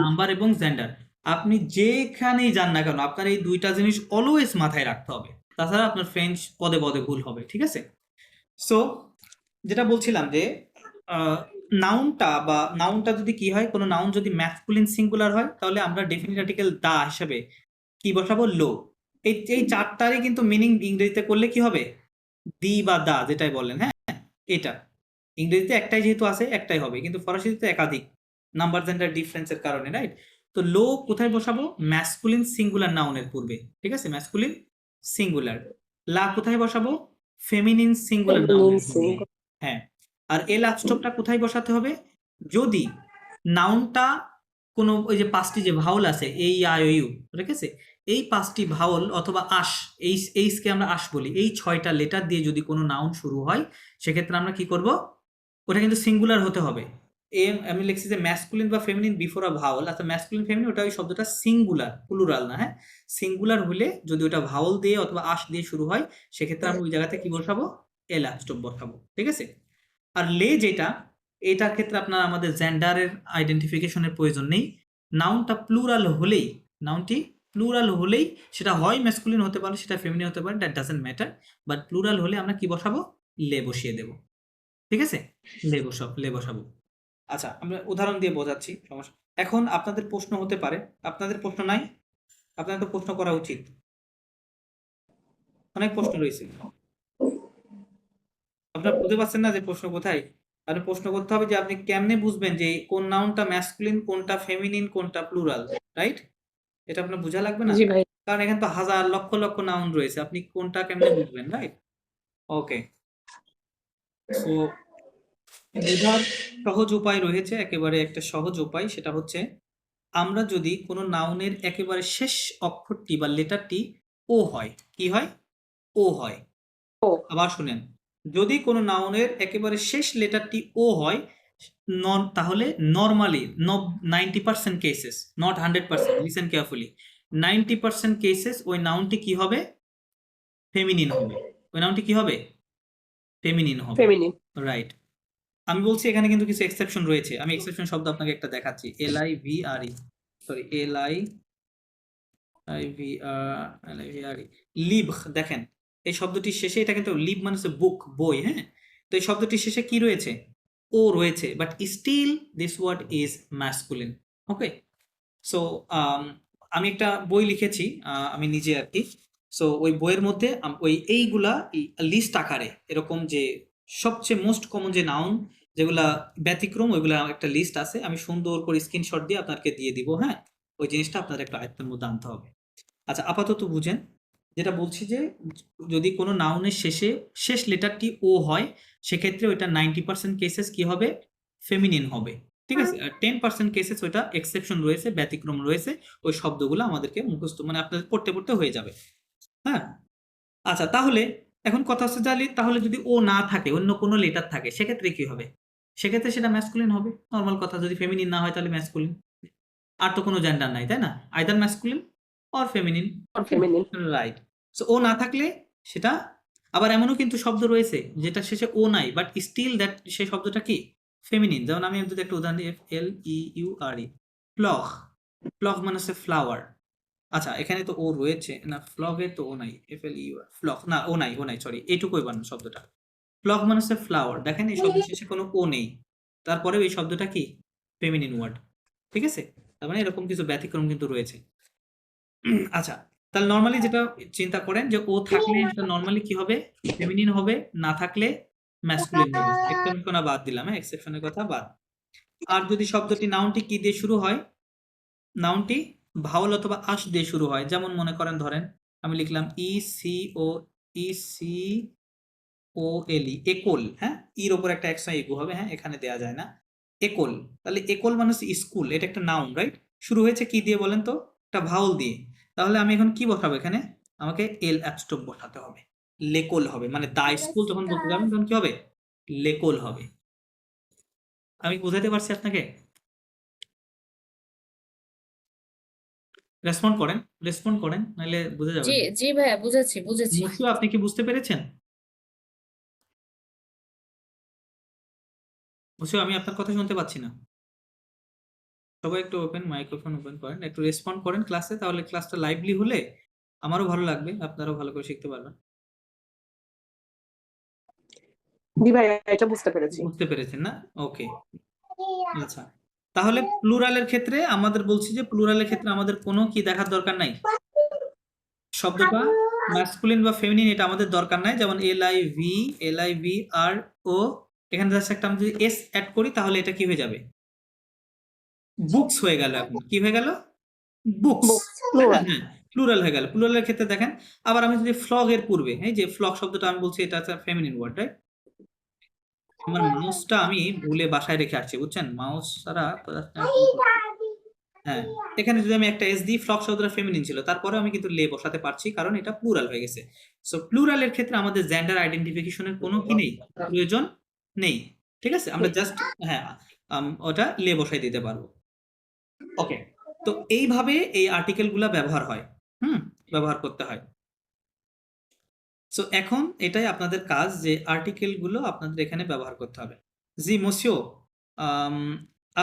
[SPEAKER 1] নাম্বার এবং জেন্ডার, আপনি যেখানেই যান না কেন আপনার এই 2টা জিনিস অলওয়েজ মাথায় রাখতে হবে, তাছাড়া আপনার ফ্রেঞ্চ পদে পদে ভুল হবে, ঠিক আছে? সো যেটা বলছিলাম যে নাউনটা যদি কি হয়, কোনো নাউন যদি ম্যাসকুলিন সিঙ্গুলার হয়, তাহলে আমরা ডেফিনিট আর্টিকেল দা হিসেবে কি বসাবো? লো। এই চারটারই কিন্তু মিনিং ইংরেজিতে করলে কি হবে? দি বা দা, যেটাই বললেন, হ্যাঁ, এটা ইংরেজিতে একটাই যেহেতু আছে একটাই হবে, কিন্তু ফরাসিতে একাধিক, নাম্বার জেন্ডার ডিফারেন্সের কারণে, রাইট? তো লো কোথায় বসাবো? ম্যাসকুলিন সিঙ্গুলার নাউনের পূর্বে, ঠিক আছে, ম্যাসকুলিন সিঙ্গুলার। লা কোথায় বসাবো? ফেমিনিন সিঙ্গুলার নাউনের পূর্বে, হ্যাঁ। আর এল আপস্টপটা কোথায় বসাতে হবে? যদি নাউনটা কোনো ওই যে 5টি যে ভাওয়াল আছে, এই আই ও ইউ, ঠিক আছে, এই 5টি ভাওয়াল অথবা আশ, এইসকে আমরা আশ বলি, এই 6টা লেটার দিয়ে যদি কোনো নাউন শুরু হয়, সেক্ষেত্রে আমরা কি করব? ওটা কিন্তু সিঙ্গুলার হতে হবে। আমি লিখছি যে ম্যাসকুলিন বা ফেমিনিন বিফোর আ ভাওয়াল। আচ্ছা, ম্যাসকুলিন ফেমিনিন, ওটা ওই শব্দটা সিঙ্গুলার, প্লুরাল না, হ্যাঁ, সিঙ্গুলার হলে যদি ওটা ভাওয়াল দিয়ে অথবা আশ দিয়ে শুরু হয়, সেক্ষেত্রে আমরা ওই জায়গাতে কি বসাবো? এল আপস্টপ বসাবো, ঠিক আছে? আর লে যেটা, এটার ক্ষেত্রে আপনার আমাদের জেন্ডারের আইডেন্টিফিকেশনের প্রয়োজন নেই। নাউনটি প্লুরাল হলেই সেটা হয় ম্যাসকুলিন হতে পারে, সেটা ফেমিনিন হতে পারে, that doesn't matter, but plural হলে আমরা কি বসাবো? লে বসিয়ে দেব, ঠিক আছে? লে বসাবো। আচ্ছা, আমরা উদাহরণ দিয়ে বোঝাচ্ছি, সমস্যা। এখন আপনাদের প্রশ্ন হতে পারে, আপনাদের প্রশ্ন নাই? আপনাদের তো প্রশ্ন করা উচিত, অনেক প্রশ্ন রয়েছে। আপনারা বুঝতে পারছেন না যে প্রশ্ন কোথায়? আপনি প্রশ্ন করতে হবে যে আপনি কেমনে বুঝবেন যে কোন নাউনটা ম্যাসকুলিন, কোনটা ফেমিনিন, কোনটা প্লুরাল, রাইট? এটা আপনার বোঝা লাগবে না?
[SPEAKER 6] জি ভাই।
[SPEAKER 1] কারণ এখানে তো হাজার লক্ষ লক্ষ নাউন রয়েছে, আপনি কোনটা কেমনে বুঝবেন, রাইট? ওকে, সো বোঝার সহজ উপায় রয়েছে, একেবারে একটা সহজ উপায়, সেটা হচ্ছে আমরা যদি কোনো নাউনের একেবারে শেষ অক্ষরটি বা লেটারটি ও হয়, কি হয়? ও হয়।
[SPEAKER 6] ও।
[SPEAKER 1] আবার শুনেন, যদি কোনো নাউনের একেবারে শেষ লেটারটি ও হয়, তাহলে normally 90% cases, not 100%, listen carefully, 90% cases ওই নাউনটি কি হবে? ফেমিনিন হবে। ওই নাউনটি কি হবে? ফেমিনিন হবে,
[SPEAKER 6] ফেমিনিন।
[SPEAKER 1] রাইট? আমি বলছি এখানে কিন্তু কিছু এক্সেপশন রয়েছে, আমি এক্সেপশন শব্দ আপনাকে একটা দেখাচ্ছি, LIVRE, লিভ। দেখেন এই শব্দটির শেষে, এটা কিন্তু লিভ মানে হচ্ছে বুক, বই, হ্যাঁ, তো এই শব্দটির শেষে কি রয়েছে? ও রয়েছে but still this word is masculine. Okay, so আমি একটা বই লিখেছি আমি নিজে আর কি। সো ওই বইয়ের মধ্যে ওই এইগুলা লিস্ট আকারে এরকম যে সবচেয়ে মোস্ট কমন যে নাউন যেগুলা ব্যতিক্রম ওইগুলা একটা লিস্ট আছে, আমি সুন্দর করে স্ক্রিনশট দিয়ে আপনাকে দিয়ে দিব। হ্যাঁ, ওই জিনিসটা আপনার একটা আয়ত্তের মধ্যে আনতে হবে। আচ্ছা, আপাতত বুঝেন যেটা বলছি যে যদি কোনো নাউনের শেষে শেষ লেটারটি ও হয় সেক্ষেত্রে ওইটা 90% কেসেস কি হবে, ফেমিনিন হবে। ঠিক আছে, আর 10% কেসেস ওইটা এক্সেপশন রয়েছে, ব্যতিক্রম রয়েছে। ওই শব্দগুলো আমাদেরকে মুখস্থ মানে আপনাদের পড়তে পড়তে হয়ে যাবে। হ্যাঁ, আচ্ছা, তাহলে এখন কথা হচ্ছে তাহলে যদি ও না থাকে অন্য কোনো লেটার থাকে সেক্ষেত্রে কি হবে? সেক্ষেত্রে সেটা ম্যাসকুলিন হবে। নর্মাল কথা, যদি ফেমিনিন না হয় তাহলে ম্যাসকুলিন। আর তো কোনো জেন্ডার নাই, তাই না? Either masculine or feminine.
[SPEAKER 6] or feminine.
[SPEAKER 1] Right. So ও না থাকলে সেটা, আবার এমনও কিন্তু শব্দ রয়েছে যেটা শেষে ও নাই বাট স্টিল দ্যাট সেই শব্দটা কি ফেমিনিন। যেমন আমি যদি একটা উদাহরণ দিই, FLEURE, ফ্লগ। ফ্লগ মানে হচ্ছে ফ্লাওয়ার। আচ্ছা, এখানে তো ও রয়েছে না, ফ্লগে তো ও নাই, FLEUR ফ্লগ না, ও নাই সরি, এইটুকুই বানান শব্দটা। ফ্লগ মানে হচ্ছে ফ্লাওয়ার। দেখেন এই শব্দ শেষে কোনো ও নেই, তারপরেও এই শব্দটা কি ফেমিনিন ওয়ার্ড। ঠিক আছে, তার মানে এরকম কিছু ব্যতিক্রম কিন্তু রয়েছে। আচ্ছা, তাহলে নর্মালি যেটা চিন্তা করেন যে ও থাকলে সেটা নর্মালি কি হবে, ফেমিনিন হবে, না থাকলে ম্যাসকুলিন হবে। এক্সেপশন বাদ দিলাম, হ্যাঁ, এক্সেপশনের কথা বাদ। আর যদি শব্দটি নাউনটি কি দিয়ে শুরু হয়, নাউনটি ভাওয়াল অথবা আশ দিয়ে শুরু হয়, যেমন মনে করেন ধরেন আমি লিখলাম ECOLE, একল। হ্যাঁ, ইর ওপর একটা এক্সট্রা ইগু হবে, হ্যাঁ, এখানে দেয়া যায় না। একল, তাহলে একল মানে হচ্ছে স্কুল, এটা একটা নাউন, রাইট? শুরু হয়েছে কি দিয়ে বলেন তো, একটা ভাওয়াল দিয়ে। তাহলে আমি এখন কি বসাবো এখানে, আমাকে এল অ্যাপস্টপ বসাতে হবে, লেকল হবে। মানে দা স্কুল যখন বলতে যাবেন তখন কি হবে, লেকল হবে। আমি বুঝাতে পারছি আপনাকে? রেসপন্ড করেন নাহলে বুঝে যাবেন।
[SPEAKER 3] জি জি ভাইয়া, বুঝেছি বুঝেছি।
[SPEAKER 1] নিশ্চয়ই আপনি কি বুঝতে পেরেছেন? বুঝছো, আমি আপনার কথা শুনতে পাচ্ছি না। সবাই একটু মাইক্রোফোন ওপেন করেন, একটু রেসপন্ড করেন ক্লাসে, তাহলে ক্লাসটা লাইভলি হলে আমারও ভালো লাগবে, আপনারাও ভালো করে শিখতে পারবেন।
[SPEAKER 6] জি ভাই, এটা বুঝতে পেরেছি।
[SPEAKER 1] বুঝতে পেরেছেন না? ওকে, আচ্ছা। তাহলে প্লুরালের ক্ষেত্রে আমাদের বলছি যে প্লুরালের ক্ষেত্রে আমাদের কোনো কি দেখার দরকার নাই, শব্দটা ম্যাসকুলিন বা ফেমিনিন এটা আমাদের দরকার নাই। যেমন LIVRO, এখানে জাস্ট একটা আমি যদি এস অ্যাড করি তাহলে এটা কি হয়ে যাবে, বুকস হয়ে গেল। এখন কি হয়ে গেল, বুকস।
[SPEAKER 6] Plural.
[SPEAKER 1] হ্যাঁ, প্লুরাল হয়ে গেল। প্লুরালের ক্ষেত্রে দেখেন, আবার আমি যদি ফ্লগ এর পূর্বে, এই যে ফ্লগ শব্দটা আমি বলছি এটা একটা ফেমিনিন ওয়ার্ড, রাইট? আমার মাউসটা আমি ভুলে বাসায় রেখে আসছি, বুঝছেন, মাউস ছাড়া হ্যাঁ, এখানে যদি আমি একটা এস দিই, ফ্লগ শব্দটা ফেমিনিন ছিল, তারপরে আমি কিন্তু লে বসাতে পারছি কারণ এটা প্লুরাল হয়ে গেছে। সো প্লুরালের ক্ষেত্রে আমাদের জেন্ডার আইডেন্টিফিকেশনের কোনো কি নেই, প্রয়োজন নেই। ঠিক আছে, আমরা জাস্ট হ্যাঁ ওটা লে বসাই দিতে পারবো। ওকে, তো এইভাবে এই আর্টিকেলগুলা ব্যবহার হয়, ব্যবহার করতে হয়। সো এখন এটাই আপনাদের কাজ যে আর্টিকেলগুলো আপনাদের এখানে ব্যবহার করতে হবে। জি মসিও,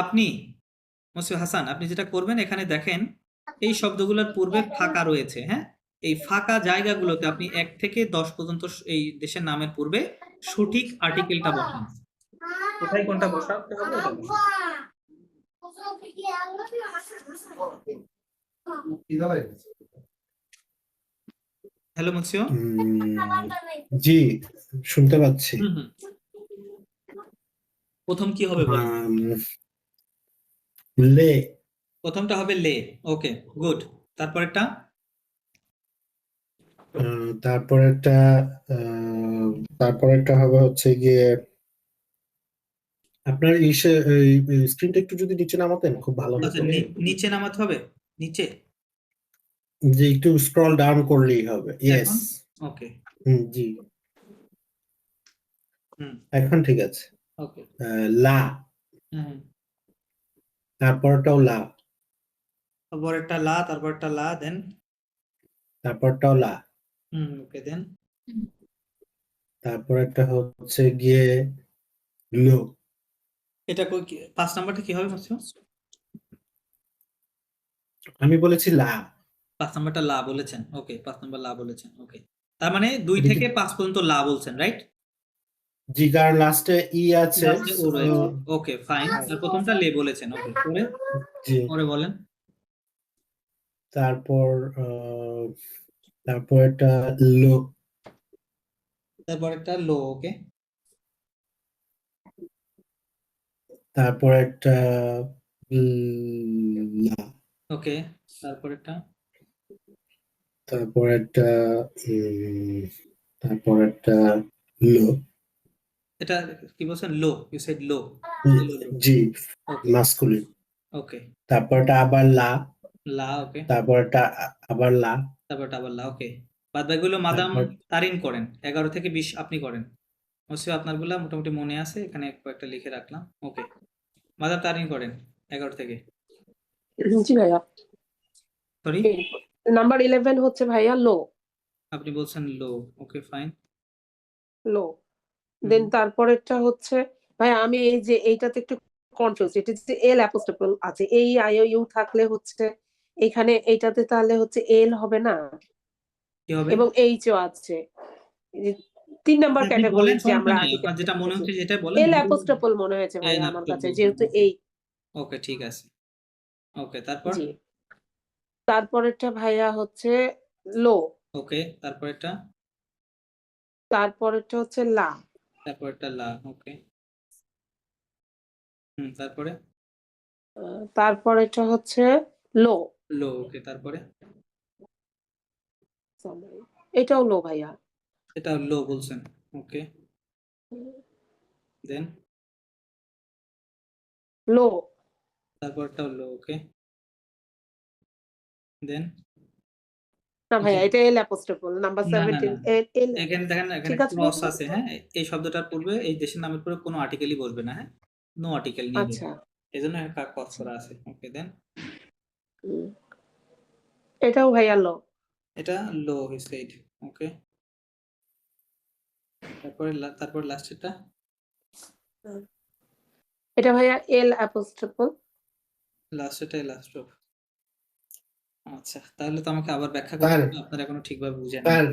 [SPEAKER 1] আপনি মসিও হাসান, আপনি যেটা করবেন এখানে দেখেন এই শব্দগুলোর পূর্বে ফাঁকা রয়েছে। হ্যাঁ, এই ফাঁকা জায়গাগুলোতে আপনি 1 থেকে 10 পর্যন্ত এই দেশের নামের পূর্বে সঠিক আর্টিকেলটা বসান। কোথায় কোনটা বসাতে হবে ওটা বসান। হ্যালো মসিও।
[SPEAKER 2] জি, শুনতে পাচ্ছি।
[SPEAKER 1] প্রথম কি হবে বলেন?
[SPEAKER 2] লে,
[SPEAKER 1] প্রথমটা হবে লে। ওকে, গুড। তারপরেরটা?
[SPEAKER 2] তারপরেরটা হবে হচ্ছে গিয়ে আপনার স্ক্রিনটা একটু যদি নিচে নামাতেন খুব ভালো হতো।
[SPEAKER 1] আচ্ছা, নিচে নামাতে হবে, নিচে
[SPEAKER 2] যে একটু স্ক্রল ডাউন করলেই হবে। ইয়েস,
[SPEAKER 1] ওকে,
[SPEAKER 2] জি, এখন ঠিক আছে।
[SPEAKER 1] ওকে,
[SPEAKER 2] লা, তারপরটাও লা,
[SPEAKER 1] তারপরেরটা লা, তারপরটা লা, দেন
[SPEAKER 2] তারপরটাও লা,
[SPEAKER 1] ওকে, দেন
[SPEAKER 2] তারপরেরটা হচ্ছে গিয়ে লো।
[SPEAKER 1] এটা 5 নাম্বারটা কি হবে মসিও?
[SPEAKER 2] আমি বলেছি লা।
[SPEAKER 1] 5 নাম্বারটা লা বলেছেন। ওকে, 5 নাম্বার লা বলেছেন। ওকে, তার মানে 2
[SPEAKER 2] এটা কি-
[SPEAKER 1] থেকে 5 পর্যন্ত লা বলছেন, রাইট?
[SPEAKER 2] জি কারণ লাস্টে ই আছে
[SPEAKER 1] লাস্টে ও রয়েছে
[SPEAKER 2] so,
[SPEAKER 1] ওকে ফাইন আর প্রথমটা লে বলেছেন ওকে পরে
[SPEAKER 2] জি
[SPEAKER 1] পরে বলেন
[SPEAKER 2] তারপর তারপর একটা লো
[SPEAKER 1] তারপর একটা লো ওকে
[SPEAKER 2] তারপর একটা লা
[SPEAKER 1] ওকে তারপর একটা
[SPEAKER 2] তারপর একটা তারপর একটা লো
[SPEAKER 1] এটা কি বলছেন লো ইউ সেড লো
[SPEAKER 2] জি
[SPEAKER 1] ওকে
[SPEAKER 2] মাস্কুলিন
[SPEAKER 1] ওকে
[SPEAKER 2] তারপর এটা আবার লা
[SPEAKER 1] লা ওকে
[SPEAKER 2] তারপর এটা আবার লা
[SPEAKER 1] তারপরটা আবার লা ওকে বাদ বাকিগুলো মাদাম
[SPEAKER 2] তারপর
[SPEAKER 1] তারিন করেন 11 থেকে 20 আপনি করেন অবশ্যই আপনারগুলা মোটামুটি মনে আছে এখানে কয়েকটা লিখে রাখলাম ওকে মাদাম তারিন করেন 11 থেকে
[SPEAKER 6] জি ভাইয়া
[SPEAKER 1] সরি
[SPEAKER 6] নাম্বার 11 হচ্ছে ভাইয়া লো
[SPEAKER 1] আপনি বলছেন লো ওকে ফাইন
[SPEAKER 6] লো দেন তারপরেরটা হচ্ছে ভাইয়া আমি এই যে এইটাতে একটু কনফিউজ এটা যে এল অ্যাপোস্ট্রোফ আছে এই আই ও ইউ থাকলে হচ্ছে এখানে এইটাতে তাহলে হচ্ছে এল হবে না
[SPEAKER 1] কি হবে
[SPEAKER 6] এবং এইচ ও আছে এই যে 3 নাম্বার
[SPEAKER 1] আপনি
[SPEAKER 6] ক্যাটাগরি
[SPEAKER 1] বলেন
[SPEAKER 6] যে
[SPEAKER 1] সমস্যা
[SPEAKER 6] আমরা
[SPEAKER 1] নেই আপনার যেটা মনে হচ্ছে সেটা বলেন
[SPEAKER 6] এল অ্যাপোস্ট্রোফল মনে হয়েছে ভাই
[SPEAKER 1] এল
[SPEAKER 6] আমার কাছে
[SPEAKER 1] অ্যাপোস্ট্রোফল
[SPEAKER 6] যেহেতু এই
[SPEAKER 1] ওকে ঠিক আছে ওকে তারপর
[SPEAKER 6] জি তারপরেরটা ভাইয়া হচ্ছে লো
[SPEAKER 1] ওকে তারপর এটা
[SPEAKER 6] তারপরেরটা হচ্ছে লা
[SPEAKER 1] তারপর একটা লা ওকে তারপরে
[SPEAKER 6] তারপরেরটা হচ্ছে লো
[SPEAKER 1] লো ওকে তারপরে
[SPEAKER 6] এটাও লো ভাইয়া
[SPEAKER 1] এটা লো বলছেন ওকে দেন
[SPEAKER 6] লো
[SPEAKER 1] তারপরটা লো ওকে দেন
[SPEAKER 6] না ভাইয়া এটা এল অ্যাপোস্ট্রোফল নাম্বার
[SPEAKER 1] না, না,
[SPEAKER 6] 17
[SPEAKER 1] না।
[SPEAKER 6] এল
[SPEAKER 1] এখানে দেখেন এখানে
[SPEAKER 6] ঠিক আছে
[SPEAKER 1] ক্রস আছে হ্যাঁ এই শব্দটার পূর্বে এই দেশের নামের পরে কোনো আর্টিকেলই বসবে না হ্যাঁ নো আর্টিকেল নিয়ে
[SPEAKER 6] আচ্ছা
[SPEAKER 1] এই জন্য একটা ক্রস করা আছে ওকে দেন
[SPEAKER 6] হুম। এটাও ভাইয়া লো
[SPEAKER 1] এটা লো হি সেড ওকে তারপরে তারপর লাস্টেরটা
[SPEAKER 6] এটা ভাইয়া এল অ্যাপোস্ট্রোফল
[SPEAKER 1] লাস্টেরটা লাস্ট অফ আচ্ছা তাহলে তো আমাকে আবার ব্যাখ্যা
[SPEAKER 2] স্যার
[SPEAKER 1] করতে হবে আপনারা এখনো ঠিকভাবে বুঝেন না
[SPEAKER 2] স্যার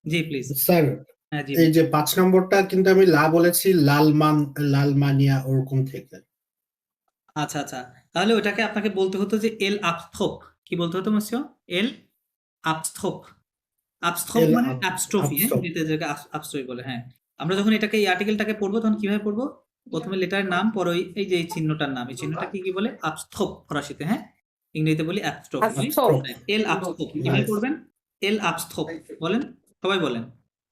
[SPEAKER 1] জি প্লিজ
[SPEAKER 2] স্যার
[SPEAKER 1] হ্যাঁ জি
[SPEAKER 2] এই যে 5 নম্বরটা কিন্তু আমি লা বলেছি লালমানিয়া ওরকম থেকে
[SPEAKER 1] আচ্ছা আচ্ছা তাহলে ওটাকে আপনাকে বলতে হতো যে এল আপস্থোপ কি বলতে হতো মসিও এল আপস্থোপ আপস্থোপ
[SPEAKER 2] এল
[SPEAKER 1] মানে অ্যাপস্ট্রফি হ্যাঁ
[SPEAKER 2] আপস্ট্রফ।
[SPEAKER 1] ইংরেজিতে যেটাকে আপস্ট্রফি বলে হ্যাঁ আমরা যখন এটাকে এই আর্টিকেলটাকে পড়বো তখন কিভাবে পড়বো প্রথমে লেটারের নাম পরে এই যে এই চিহ্নটার নাম এই চিহ্নটা কি বলে আপস্থোপ ফরাসিতে হ্যাঁ ইংরেজিতে বলি অ্যাপস্ট্রফি
[SPEAKER 6] আপস্থোপ।
[SPEAKER 1] এল আপস্থোপ কিভাবে পড়বেন এল আপস্থোপ বলেন সবাই বলেন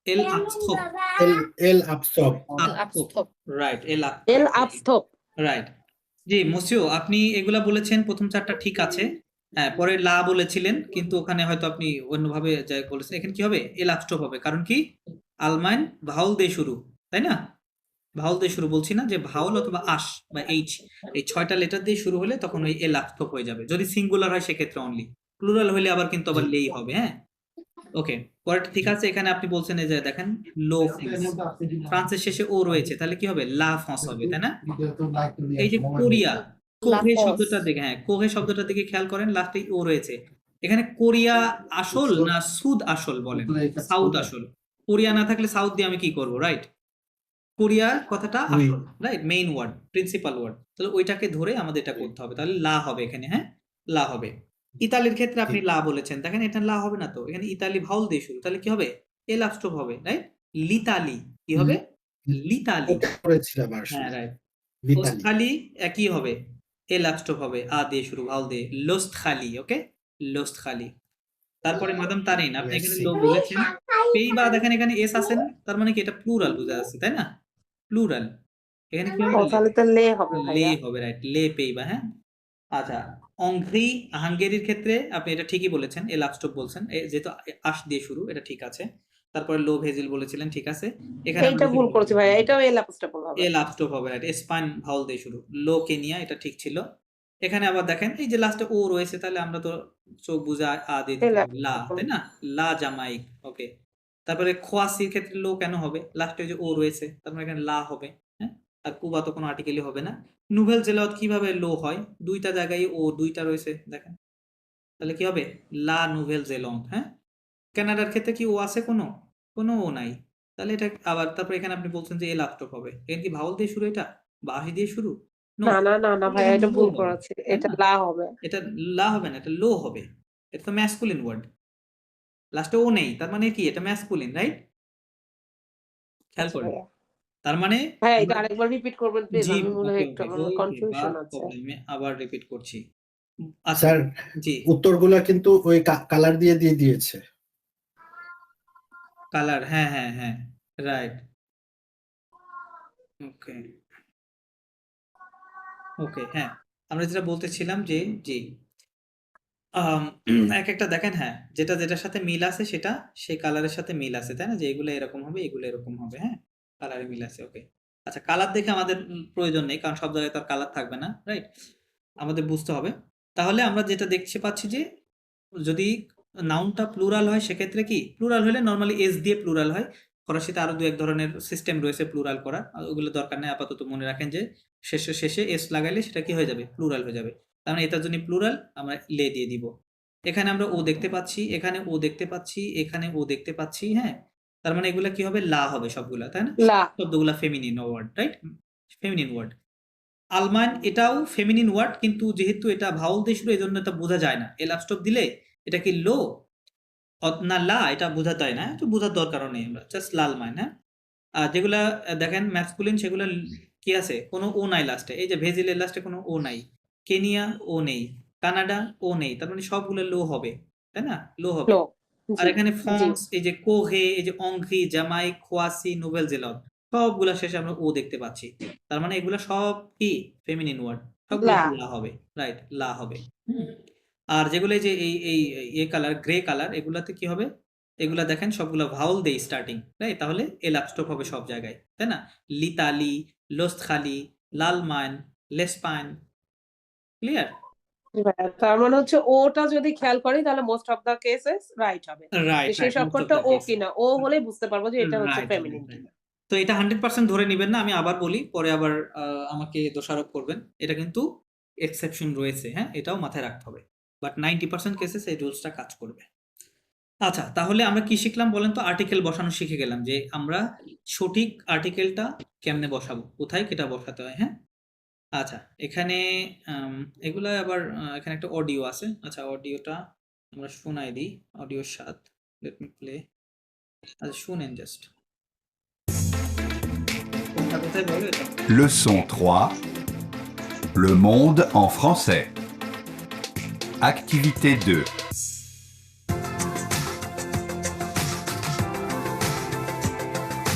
[SPEAKER 1] এল আপস্থোপ
[SPEAKER 2] এল আপস্ট্রফ
[SPEAKER 1] আপস্থোপ রাইট এল
[SPEAKER 6] এল আপস্থোপ
[SPEAKER 1] রাইট জি মসিও আপনি এগুলা বলেছেন প্রথম চারটা ঠিক আছে হ্যাঁ পরে লা বলেছিলেন কিন্তু ওখানে হয়তো আপনি অন্যভাবে যাই বলেছেন এখানে কি হবে এল আপস্টপ হবে কারণ কি আলমাইন ভাউল দিয়ে শুরু তাই না ভাউল দিয়ে শুরু বলছি না যে ভাউল অথবা আশ বা এইচ এই 6টা লেটার দিয়ে শুরু হলে তখন ওই এল আপস্টপ হয়ে যাবে যদি সিঙ্গুলার হয় সেক্ষেত্রে অনলি প্লুরাল হলে আবার কিন্তু আবার লেই হবে হ্যাঁ ওকে পরেরটা ঠিক আছে এখানে আপনি বলছেন এই যে দেখেন লো ফ্রান্সের শেষে ও রয়েছে তাহলে কি হবে লা ফ্রান্স হবে তাই না এই যে কোরিয়া কোহে
[SPEAKER 6] লাফস।
[SPEAKER 1] শব্দটার দিকে হ্যাঁ কোহে শব্দটার দিকে খেয়াল করেন লাস্টে ও রয়েছে এখানে কোরিয়া আসল না সুদ আসল বলেন সাউথ আসল কোরিয়া না থাকলে সাউথ দিয়ে আমি কি করব রাইট কোরিয়া কথাটা আসল right main word principal word তাহলে ওইটাকে ধরে আমাদের এটা করতে হবে তাহলে লা হবে এখানে হ্যাঁ লা হবে ইতালির ক্ষেত্রে আপনি লা বলেছেন দেখেন এটা লা হবে না তো এখানে ইতালি ভাউল দিয়ে শুরু তাহলে কি হবে এল আপস্টপ হবে রাইট লিতালি কি হবে লিতালি
[SPEAKER 2] ওটা করেছিলাম আর
[SPEAKER 1] হ্যাঁ রাইট
[SPEAKER 2] লিতালি
[SPEAKER 1] ওস্থালি একই হবে এল আপস্টপ হবে আ দিয়ে শুরু ভাউল দিয়ে লোস্ট খালি ওকে লোস্ট খালি তারপরে মাদাম তারিন আপনি এখানে
[SPEAKER 2] Merci.
[SPEAKER 1] লো বলেছেন পেই বা দেখেন এখানে এস আছে না তার মানে কি এটা প্লুরাল বোঝা যাচ্ছে তাই না প্লুরাল এখানে কি
[SPEAKER 6] ও
[SPEAKER 1] হবে
[SPEAKER 6] তাহলে তো লে হবে
[SPEAKER 1] লে
[SPEAKER 6] ভাইয়া
[SPEAKER 1] হবে রাইট লে পেই বা হ্যাঁ আচ্ছা অংঘ্রি হাঙ্গেরির ক্ষেত্রে আপনি এটা ঠিকই বলেছেন এল আপস্টপ বলছেন যেহেতু আশ দিয়ে শুরু এটা ঠিক আছে তারপরে লো ভেজিল বলেছিলেন ঠিক আছে এখানে
[SPEAKER 6] এইটা ভুল করেছি ভাইয়া এটাও এল অ্যাপোস্ট্রোফল হবে
[SPEAKER 1] এল আপস্টপ হবে রাইট স্পাইন ভাউল দিয়ে শুরু লো কেনিয়া এটা ঠিক ছিল এখানে আবার দেখেন এই যে লাস্টে ও রয়েছে তাহলে আমরা তো চোখ বুঝে আ দিয়ে দিতে পারি লা তাই না লা জামাইক ওকে তারপরে খোয়াসির ক্ষেত্রে লো কেন হবে লাস্টে যে ও রয়েছে তারপরে এখানে লা হবে হ্যাঁ আর কুবা তো কোনো আর্টিকেলই হবে না নুভেল জেলাওয়াত কিভাবে লো হয় দুইটা জায়গায় ও দুইটা রয়েছে দেখেন তাহলে কি হবে লা নুভেল জেলন্ট হ্যাঁ কানাডার ক্ষেত্রে কি ও আছে কোনো ও নাই তাহলে এটা আবার তারপর এখানে আপনি বলছেন যে এল আপস্টপ হবে, এখানে কি ভাওয়াল দিয়ে শুরু, এটা বা আহি দিয়ে শুরু? নো,
[SPEAKER 6] না ভাইয়া, এটা ভুল করাচ্ছে,
[SPEAKER 1] তাই
[SPEAKER 6] এটা
[SPEAKER 1] না?
[SPEAKER 6] লা হবে।
[SPEAKER 1] এটা লা হবে না, এটা লো হবে। এটা তো ম্যাসকুলিন ওয়ার্ড, লাস্টে ও নেই, তার মানে কি এটা ম্যাসকুলিন, রাইট? খেয়াল
[SPEAKER 6] আচ্ছা
[SPEAKER 1] করেন,
[SPEAKER 6] ভাইয়া,
[SPEAKER 1] তার মানে
[SPEAKER 6] ভাইয়া এটা
[SPEAKER 1] আমরা
[SPEAKER 6] আরেকবার রিপিট করবেন প্লিজ,
[SPEAKER 1] জি
[SPEAKER 6] আমি মনে
[SPEAKER 1] ওকে
[SPEAKER 6] হয় একটু
[SPEAKER 1] ওকে
[SPEAKER 6] আমার
[SPEAKER 1] ওকে
[SPEAKER 6] কনফিউশন
[SPEAKER 1] বা
[SPEAKER 6] আছে।
[SPEAKER 1] প্রবলেমে আবার রিপিট করছি। আচ্ছা,
[SPEAKER 2] স্যার
[SPEAKER 1] জি
[SPEAKER 2] উত্তরগুলা কিন্তু ওই কালার দিয়ে দিয়েছে।
[SPEAKER 1] কালার, হ্যাঁ হ্যাঁ হ্যাঁ, রাইট, ওকে ওকে, হ্যাঁ আমরা যেটা বলতেছিলাম যে জি আম, এক একটা দেখেন, হ্যাঁ যেটা যেটার সাথে মিল আছে সেটা সেই কালারের সাথে মিল আছে, তাই না? যে এগুলো এরকম হবে, এগুলো এরকম হবে, হ্যাঁ কালারে মিল আছে, ওকে। আচ্ছা, কালার দেখে আমাদের প্রয়োজন নেই, কারণ সব জায়গায় তো আর কালার থাকবে না, রাইট? আমাদের বুঝতে হবে। তাহলে আমরা যেটা দেখতে পাচ্ছি যে যদি নাউনটা প্লুরাল হয় সেক্ষেত্রে কি, প্লুরাল হলে নর্মালি এস দিয়ে প্লুরাল হয়। ফরাসিতে আরো দু এক ধরনের সিস্টেম রয়েছে প্লুরাল করার, ওগুলো দরকার নেই, আপাতত মনে রাখেন যে শেষে শেষে এস লাগাইলে সেটা কি হয়ে যাবে, প্লুরাল হয়ে যাবে। তার মানে এটার জন্য প্লুরাল, আমরা লে দিয়ে দিব। এখানে আমরা ও দেখতে পাচ্ছি, এখানে ও দেখতে পাচ্ছি, এখানে ও দেখতে পাচ্ছি, হ্যাঁ তার মানে এগুলা কি হবে, লা হবে সবগুলা, তাই না?
[SPEAKER 6] লা।
[SPEAKER 1] শব্দগুলা feminine word, right? Feminine word. আলমান এটাও ফেমিনিন ওয়ার্ড, কিন্তু যেহেতু এটা ভাওয়াল দিয়ে শুরু, এই জন্য এটা বোঝা যায় না। এল আপস্টপ দিলে এটা কি লো না লা, এটা বোঝা যায় না, একটু বোঝার দরকারও নেই, আমরা জাস্ট লাল মাইন, হ্যাঁ। আর যেগুলা দেখেন ম্যাসকুলিন, সেগুলা কি আছে, কোনো ও নাই লাস্টে, এই যে ভেজিলের লাস্টে কোনো ও নাই, কেনিয়া ও নেই, কানাডা ও নেই, তার মানে সবগুলো লো হবে, তাই না? লো হবে।
[SPEAKER 6] লো।
[SPEAKER 1] আর
[SPEAKER 6] জি
[SPEAKER 1] এখানে
[SPEAKER 6] জি
[SPEAKER 1] ফ্রান্স, এই যে কোহে, এই যে অংঘ্রি, জামাই, খোয়াসি, নোবেল জেলন, সবগুলা শেষে আমরা ও দেখতে পাচ্ছি, তার মানে এগুলা সব কি ফেমিনিন ওয়ার্ড, সবগুলো
[SPEAKER 6] লা।
[SPEAKER 1] লা হবে, রাইট, লা হবে। হুম। আর যেগুলো এই যে এই এই কালার, গ্রে কালার, এগুলাতে কি হবে, এগুলা দেখেন সবগুলা ভাওয়াল দেই স্টার্টিং, রাইট? তাহলে এল আপস্টপ হবে সব জায়গায়, তাই না? লিতালি, লোস্তখালি, লালমান, লেসপাইন, ক্লিয়ার?
[SPEAKER 6] জি ভাইয়া, তার মানে হচ্ছে ওটা যদি খেয়াল করি তাহলে most of the cases right হবে, যে
[SPEAKER 1] রাইট
[SPEAKER 6] শেষ
[SPEAKER 1] রাইট, মোস্ট অফ
[SPEAKER 6] অক্ষরটা
[SPEAKER 1] দ্য
[SPEAKER 6] ও
[SPEAKER 1] কেস।
[SPEAKER 6] কিনা, ও হলেই বুঝতে পারবো যে এটা হচ্ছে
[SPEAKER 1] রাইট
[SPEAKER 6] ফেমিনিন
[SPEAKER 1] রাইট রাইট।
[SPEAKER 6] কিনা।
[SPEAKER 1] তো এটা 100% ধরে নিবেন না, আমি আবার বলি, পরে আবার আমাকে দোষারোপ করবেন, এটা কিন্তু এক্সেপশন রয়েছে, হ্যাঁ এটাও মাথায় রাখতে হবে, বাট 90% কেসেস এই রুলসটা কাজ করবে। আচ্ছা, তাহলে আমরা কি শিখলাম বলেন তো? আর্টিকেল বসানো শিখে গেলাম, যে আমরা সঠিক আর্টিকেলটা কেমনে বসাবো, কোথায় কেটা বসাতে হয়, হ্যাঁ। আচ্ছা, এখানে এগুলা আবার এখানে একটা অডিও আছে, আচ্ছা অডিওটা আমরা শোনাই দিই, অডিওর সাথ, লেট মি প্লে। আচ্ছা শুনেন জাস্ট, কোনটা কোথায় বলো এটা।
[SPEAKER 7] Leçon 3. Le monde en français. Activité 2.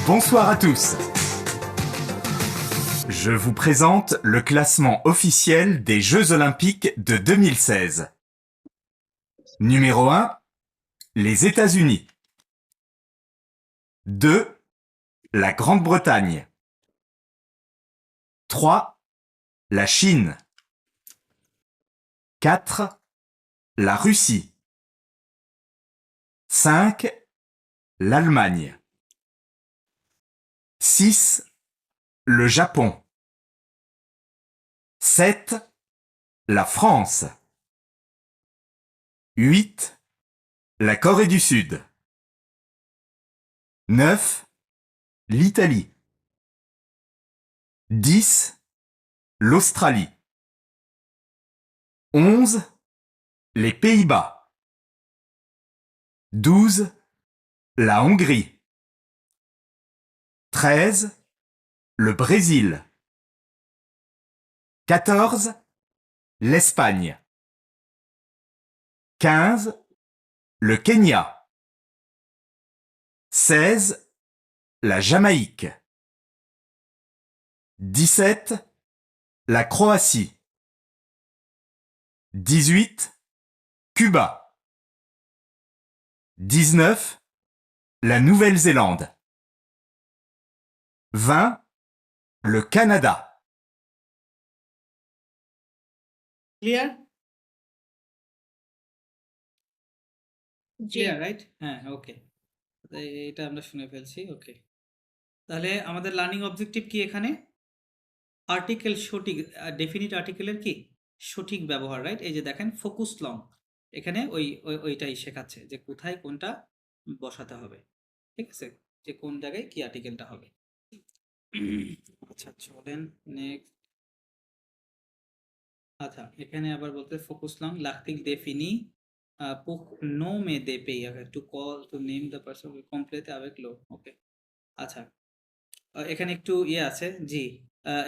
[SPEAKER 5] Bonsoir à tous. Je vous présente le classement officiel des Jeux Olympiques de 2016. Numéro 1, les États-Unis. 2, la Grande-Bretagne. 3, la Chine. 4, la Russie. 5, l'Allemagne. 6, le Japon. 7, la France. 8, la Corée du Sud. 9, l'Italie. 10, l'Australie. 11, les Pays-Bas. 12, la Hongrie. 13, le Brésil. 14, l'Espagne. 15, le Kenya. 16, la Jamaïque. 17, la Croatie. 18, Cuba. 19, la Nouvelle-Zélande. 20, le Canada.
[SPEAKER 1] Clear?
[SPEAKER 6] জি
[SPEAKER 1] clear, right? হ্যাঁ ওকে, এটা আমরা শুনে ফেলছি, ওকে। তাহলে আমাদের learning objective কি এখানে? Article সঠিক, ডেফিনিট আর্টিকেলের কি সঠিক ব্যবহার, রাইট? এই যে দেখেন ফোকাস লং, এখানে ওইটাই শেখাচ্ছে যে কোথায় কোনটা বসাতে হবে, ঠিক আছে? যে কোন জায়গায় কি আর্টিকেলটা হবে। আচ্ছা চলেন নেক্সট। আচ্ছা এখানে আবার বলতে focus long l'article définit pour nommer des pays to call to name the person will complete avec le ওকে। আচ্ছা এখানে একটু ইয়ে আছে জি